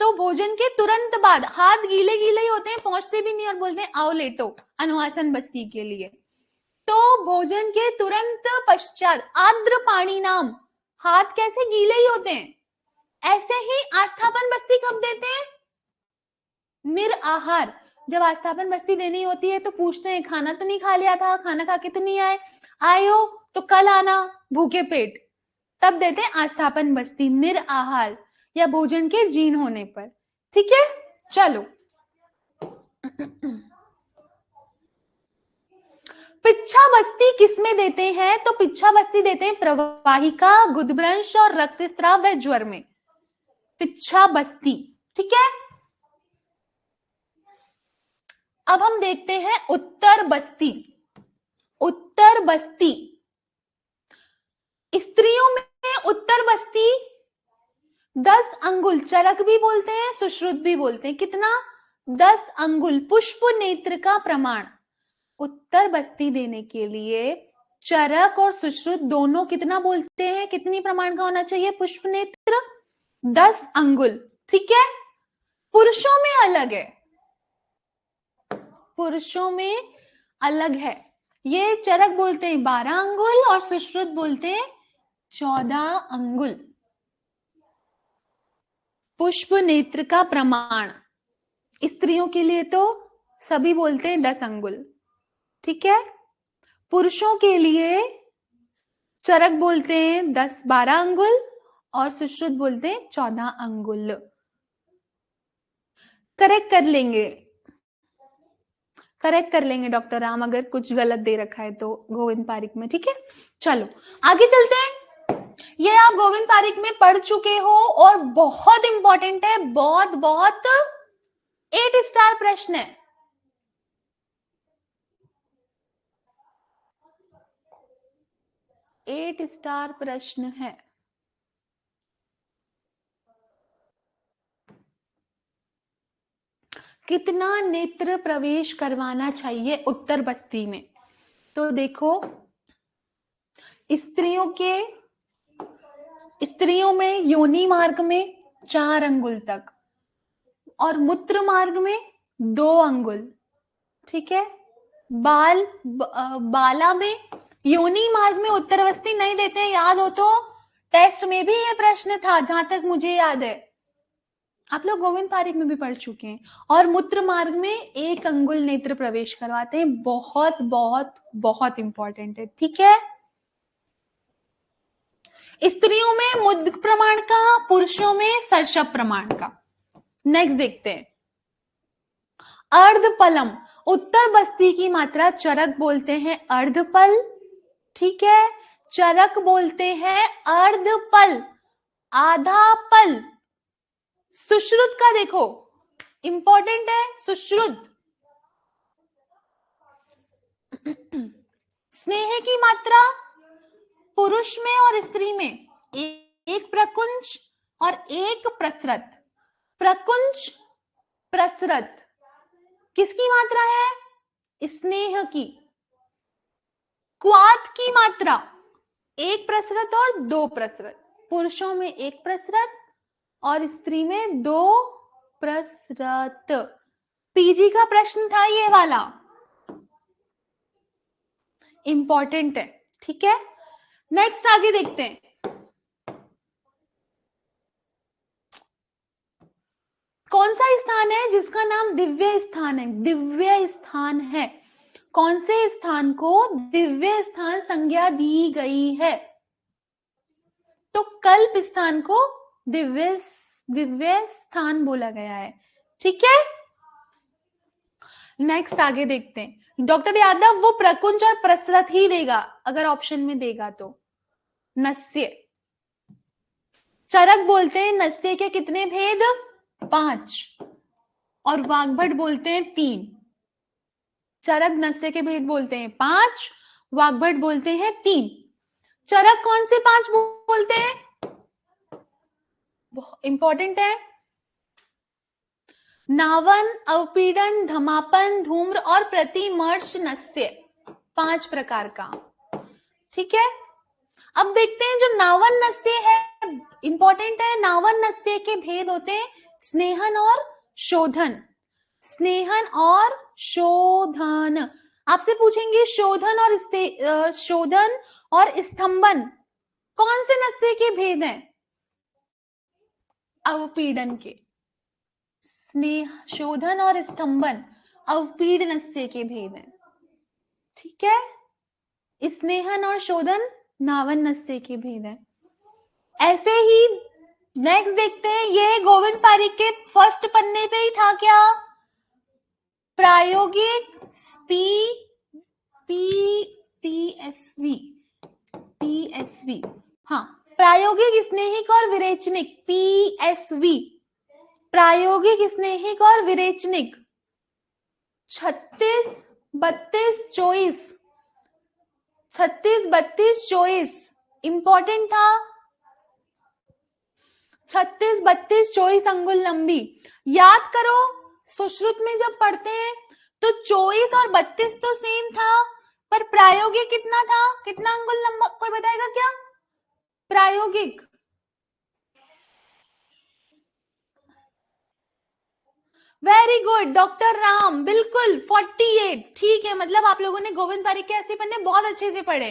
तो भोजन के तुरंत बाद, हाथ गीले गीले ही होते हैं, पहुंचते भी नहीं और बोलते हैं आओ लेटो अनुवासन बस्ती के लिए। तो भोजन के तुरंत पश्चात आर्द्र पानी नाम, हाथ कैसे गीले ही होते हैं। ऐसे ही आस्थापन बस्ती कब देते हैं, निराहार। जब आस्थापन बस्ती देनी होती है तो पूछते हैं खाना तो नहीं खा लिया था, खाना खा के तो नहीं आए हो तो कल आना भूखे पेट, तब देते हैं आस्थापन बस्ती निराहार या भोजन के जीर्ण होने पर, ठीक है। चलो पिच्छा बस्ती किसमें देते हैं, तो पिच्छा बस्ती देते हैं प्रवाहिका, गुदभ्रंश और रक्तस्राव व ज्वर में, पिच्छा बस्ती, ठीक है। अब हम देखते हैं उत्तर बस्ती। उत्तर बस्ती स्त्रियों में उत्तर बस्ती 10 अंगुल, चरक भी बोलते हैं सुश्रुत भी बोलते हैं, कितना, 10 अंगुल पुष्प नेत्र का प्रमाण। उत्तर बस्ती देने के लिए चरक और सुश्रुत दोनों कितना बोलते हैं, कितनी प्रमाण का होना चाहिए, पुष्प नेत्र 10 अंगुल, ठीक है। पुरुषों में अलग है, पुरुषों में अलग है। ये चरक बोलते हैं 12 अंगुल और सुश्रुत बोलते हैं 14 अंगुल पुष्प नेत्र का प्रमाण। स्त्रियों के लिए तो सभी बोलते हैं 10 अंगुल, ठीक है। पुरुषों के लिए चरक बोलते हैं 10-12 अंगुल और सुश्रुत बोलते हैं 14 अंगुल। करेक्ट कर लेंगे डॉक्टर राम, अगर कुछ गलत दे रखा है तो गोविंद पारिक में, ठीक है। चलो आगे चलते हैं। ये आप गोविंद पारिक में पढ़ चुके हो और बहुत इंपॉर्टेंट है, बहुत 8 स्टार प्रश्न है। 8 स्टार प्रश्न है। कितना नेत्र प्रवेश करवाना चाहिए उत्तर बस्ती में? तो देखो, स्त्रियों में योनि मार्ग में 4 अंगुल तक और मूत्र मार्ग में 2 अंगुल, ठीक है। बाला में, योनि मार्ग में उत्तर बस्ती नहीं देते हैं, याद हो तो टेस्ट में भी ये प्रश्न था जहां तक मुझे याद है, आप लोग गोविंद पारिक में भी पढ़ चुके हैं। और मूत्र मार्ग में 1 अंगुल नेत्र प्रवेश करवाते हैं, बहुत बहुत बहुत इंपॉर्टेंट है, ठीक है। स्त्रियों में मुद्ग प्रमाण का, पुरुषों में सर्षप प्रमाण का। नेक्स्ट देखते हैं, अर्धपलम, उत्तर बस्ती की मात्रा चरक बोलते हैं अर्धपल, ठीक है। चरक बोलते हैं अर्धपल, आधा पल। सुश्रुत का देखो, इंपॉर्टेंट है सुश्रुत। स्नेह की मात्रा पुरुष में और स्त्री में एक प्रकुंज और एक प्रसरत। प्रकुंज प्रसरत किसकी मात्रा है? स्नेह की। क्वाथ की मात्रा 1 प्रसरत और 2 प्रसरत, पुरुषों में 1 प्रसरत और स्त्री में 2 प्रसरत। पीजी का प्रश्न था ये वाला, इंपॉर्टेंट है, ठीक है। नेक्स्ट आगे देखते हैं, कौन सा स्थान है जिसका नाम दिव्य स्थान है? दिव्य स्थान है। कौन से स्थान को दिव्य स्थान संज्ञा दी गई है? तो कल्प स्थान को दिव्य स्थान बोला गया है, ठीक है। नेक्स्ट आगे देखते हैं, डॉक्टर यादव वो प्रकुंज और प्रसरत ही देगा अगर ऑप्शन में देगा तो। नस्य, चरक बोलते हैं नस्य के कितने भेद? 5 और वाग्भट बोलते हैं 3। चरक नस्य के भेद बोलते हैं 5, वाग्भट बोलते हैं 3। चरक कौन से 5 बोलते हैं? इंपॉर्टेंट है, नावन, अवपीड़न, धमापन, धूम्र और प्रतिमर्श नस्य, 5 प्रकार का, ठीक है। अब देखते हैं जो नावन नस्य है, इंपॉर्टेंट है। नावन नस्य के भेद होते हैं स्नेहन और शोधन। स्नेहन और शोधन, आपसे पूछेंगे शोधन और स्तंभन कौन से नस्य के भेद हैं? अवपीड़न के। स्नेह, शोधन और स्तंभन अवपीड़न नस्य के भेद हैं, ठीक है। स्नेहन और शोधन नावन नस्य के भेद हैं। ऐसे ही नेक्स्ट देखते हैं, ये गोविंद पारिक के फर्स्ट पन्ने पे ही था क्या? प्रायोगिक पीएसवी, हाँ, प्रायोगिक स्नेहिक और विरेचनिक, पीएसवी, प्रायोगिक स्नेहिक और विरेचनिक। 36, 32, 24 इंपॉर्टेंट था। 36, 32, 24 अंगुल लंबी। याद करो, सुश्रुत में जब पढ़ते हैं तो 24 और 32 तो सेम था, पर प्रायोगिक कितना था? कितना अंगुल लंबा, कोई बताएगा क्या? प्रायोगिक वेरी गुड डॉक्टर राम, बिल्कुल 48, ठीक है। मतलब आप लोगों ने गोविंद पारिक के ऐसे पन्ने बहुत अच्छे से पढ़े,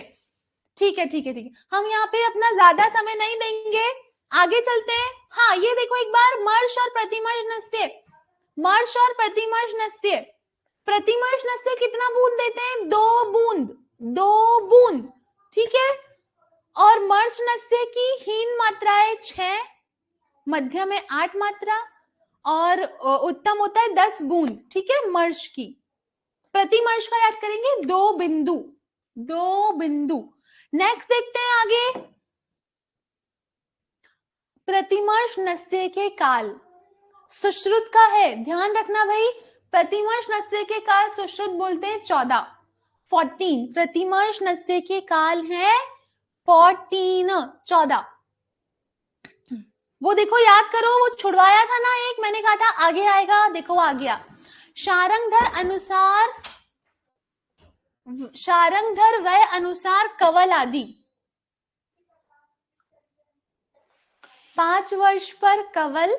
ठीक है, ठीक है, ठीक है। हम यहाँ पे अपना ज्यादा समय नहीं देंगे, आगे चलते हैं। हाँ, ये देखो एक बार, मर्श और प्रतिमर्श नस्य, मर्श और प्रतिमर्श नस्य। प्रतिमर्श नस्य कितना बूंद देते हैं? 2 बूंद, 2 बूंद, ठीक है। और मर्श नस्य की हीन मात्राएं 6, मध्यम में 8 मात्रा और उत्तम होता है 10 बूंद, ठीक है। मर्श की, प्रतिमर्श का याद करेंगे 2 बिंदु, 2 बिंदु। नेक्स्ट देखते हैं आगे, प्रतिमर्श नस्य के काल सुश्रुत का है, ध्यान रखना भाई। प्रतिमर्श नस्य के काल सुश्रुत बोलते हैं 14, प्रतिमर्श नस्य के काल है 14 14। वो देखो याद करो, वो छुड़वाया था ना एक, मैंने कहा था आगे आएगा, देखो आ गया। शारंगधर वय अनुसार कवल आदि। 5 वर्ष पर कवल,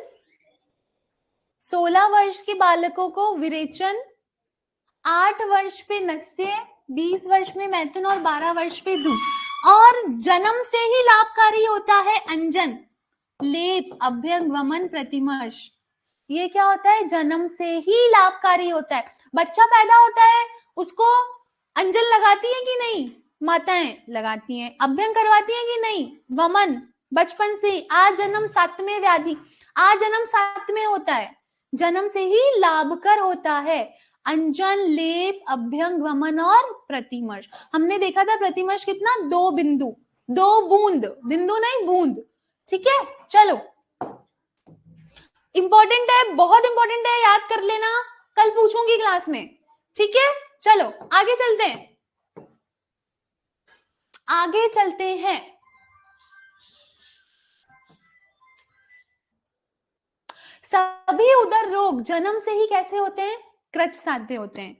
16 वर्ष के बालकों को विरेचन, 8 वर्ष पे नस्य, 20 वर्ष में मैथुन और 12 वर्ष पे दूध। और जन्म से ही लाभकारी होता है अंजन, लेप, अभ्यंग, वमन, प्रतिमर्श। ये क्या होता है? जन्म से ही लाभकारी होता है। बच्चा पैदा होता है, उसको अंजन लगाती है कि नहीं? माताएं लगाती हैं। अभ्यंग करवाती हैं कि नहीं? वमन बचपन से ही। आजन्म 7वें व्याधि, आजन्म 7वें होता है, जन्म से ही लाभकर होता है। अंजन, लेप, अभ्यंग, वमन और प्रतिमर्श। हमने देखा था प्रतिमर्श कितना? 2 बिंदु, 2 बूंद, बिंदु नहीं बूंद। ठीक है, चलो इंपॉर्टेंट है, बहुत इंपॉर्टेंट है, याद कर लेना, कल पूछूंगी क्लास में। ठीक है, चलो आगे चलते हैं, आगे चलते हैं। सभी उदर रोग जन्म से ही कैसे होते हैं? कृच साध्य होते हैं।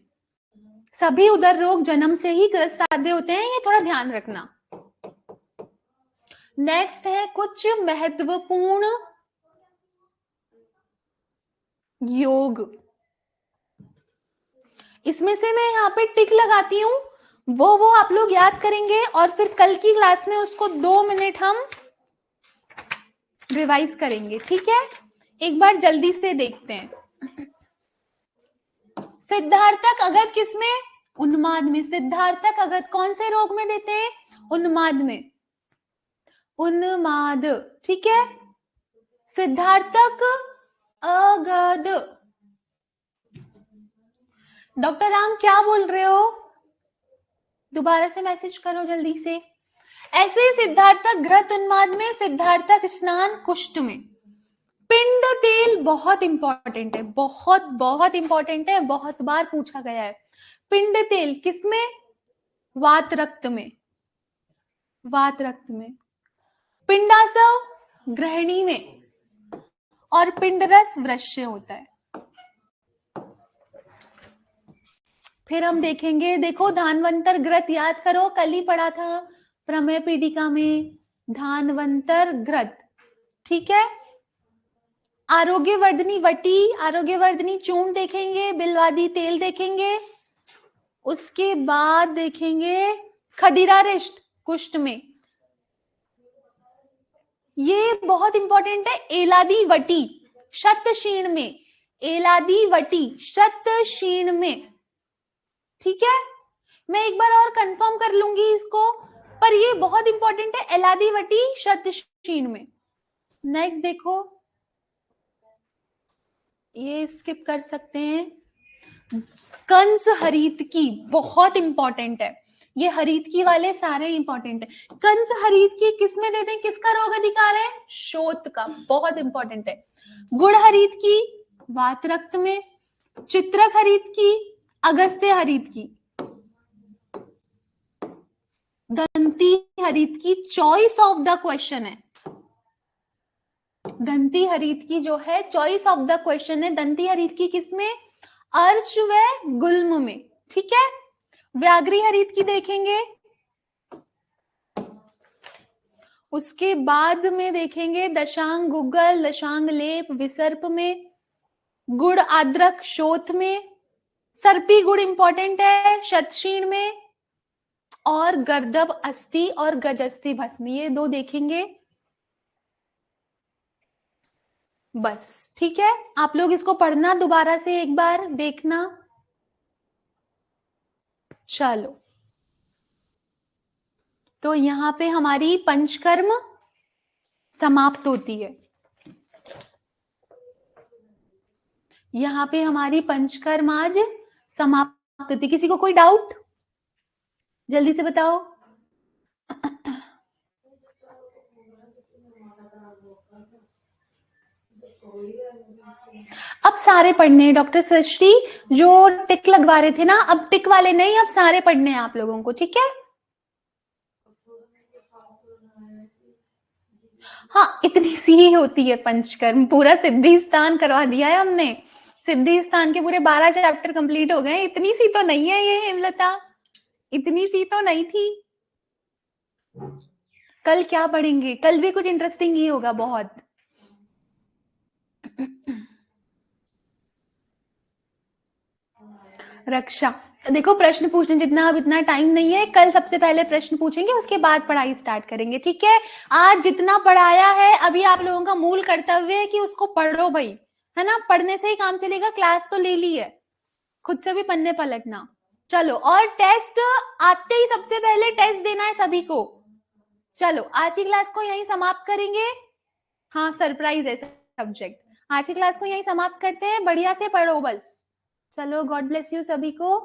सभी उदर रोग जन्म से ही कृच साध्य होते हैं, ये थोड़ा ध्यान रखना। नेक्स्ट है कुछ महत्वपूर्ण योग। इसमें से मैं यहाँ पे टिक लगाती हूँ, वो आप लोग याद करेंगे और फिर कल की क्लास में उसको 2 मिनट हम रिवाइज करेंगे। ठीक है, एक बार जल्दी से देखते हैं। सिद्धार्थक अगत किसमें? उन्माद में। सिद्धार्थक अगत कौन से रोग में देते हैं? उन्माद में, उन्माद। ठीक है, सिद्धार्थक अगध। डॉक्टर राम क्या बोल रहे हो? दोबारा से मैसेज करो जल्दी से। ऐसे ही सिद्धार्थक घृत उन्माद में, सिद्धार्थक स्नान कुष्ठ में। पिंड तेल बहुत इंपॉर्टेंट है, बहुत बहुत इंपॉर्टेंट है, बहुत बार पूछा गया है। पिंड तेल किसमें? वात रक्त में, वात रक्त में। पिंडासव ग्रहणी में, और पिंडरस वृश्य होता है। फिर हम देखेंगे, देखो धानवंतर घृत याद करो, कल ही पढ़ा था प्रमेय पीठिका में, धानवंतर घृत। ठीक है, आरोग्यवर्धनी वटी, आरोग्यवर्धनी चूर्ण देखेंगे, बिलवादी तेल देखेंगे, उसके बाद देखेंगे खदीरारिष्ट कुष्ठ में। ये बहुत इंपॉर्टेंट है, एलादी वटी शतशीर्ण में, एलादी वटी शतशीर्ण में। ठीक है, मैं एक बार और कंफर्म कर लूंगी इसको, पर ये बहुत इंपॉर्टेंट है, एलादी वटी शतशीर्ण में। नेक्स्ट देखो, ये स्किप कर सकते हैं, कंस हरित की बहुत इंपॉर्टेंट है, ये हरित की वाले सारे इंपॉर्टेंट है। कंस हरित की किस में देते हैं? किसका रोग अधिकार है? शोथ का, बहुत इंपॉर्टेंट है। गुड़ हरित की वात रक्त में, चित्रक हरित की, अगस्त्य हरित की, दंती हरित की चॉइस ऑफ द क्वेश्चन है। दंती हरित की जो है चॉइस ऑफ द क्वेश्चन है। दंती हरित की किसमें? अर्श व गुल्म में। ठीक है, व्याघ्री हरित की देखेंगे, उसके बाद में देखेंगे दशांग गुग्गल, दशांग लेप विसर्प में, गुड़ आद्रक शोथ में, सर्पी गुड़ इंपॉर्टेंट है शतशीर्ण में, और गर्दभ अस्थि और गजस्थि भस्म, ये 2 देखेंगे बस। ठीक है, आप लोग इसको पढ़ना, दोबारा से एक बार देखना। चलो, तो यहाँ पे हमारी पंचकर्म समाप्त होती है, यहाँ पे हमारी पंचकर्म आज समाप्त होती। किसी को कोई डाउट? जल्दी से बताओ। अब सारे पढ़ने हैं डॉक्टर सृष्टि, जो टिक लगवा रहे थे ना, अब टिक वाले नहीं, अब सारे पढ़ने हैं आप लोगों को। ठीक है, हाँ, इतनी सी ही होती है पंचकर्म, पूरा सिद्धि स्थान करवा दिया है हमने। सिद्धि स्थान के पूरे 12 चैप्टर कंप्लीट हो गए, इतनी सी तो नहीं है ये हेमलता, इतनी सी तो नहीं थी। कल क्या पढ़ेंगे? कल भी कुछ इंटरेस्टिंग ही होगा बहुत। रक्षा, देखो प्रश्न पूछने जितना अब इतना टाइम नहीं है, कल सबसे पहले प्रश्न पूछेंगे, उसके बाद पढ़ाई स्टार्ट करेंगे, ठीक है? आज जितना पढ़ाया है, अभी आप लोगों का मूल कर्तव्य है कि उसको पढ़ो भाई, है ना? पढ़ने से ही काम चलेगा, क्लास तो ले ली है, खुद से भी पन्ने पलटना। चलो, और टेस्ट आते ही सबसे पहले टेस्ट देना है सभी को। चलो, आज की क्लास को यहीं समाप्त करेंगे। हाँ, सरप्राइज है सब्जेक्ट। आज की क्लास को यहीं समाप्त करते हैं, बढ़िया से पढ़ो बस। चलो, गॉड ब्लेस यू सभी को।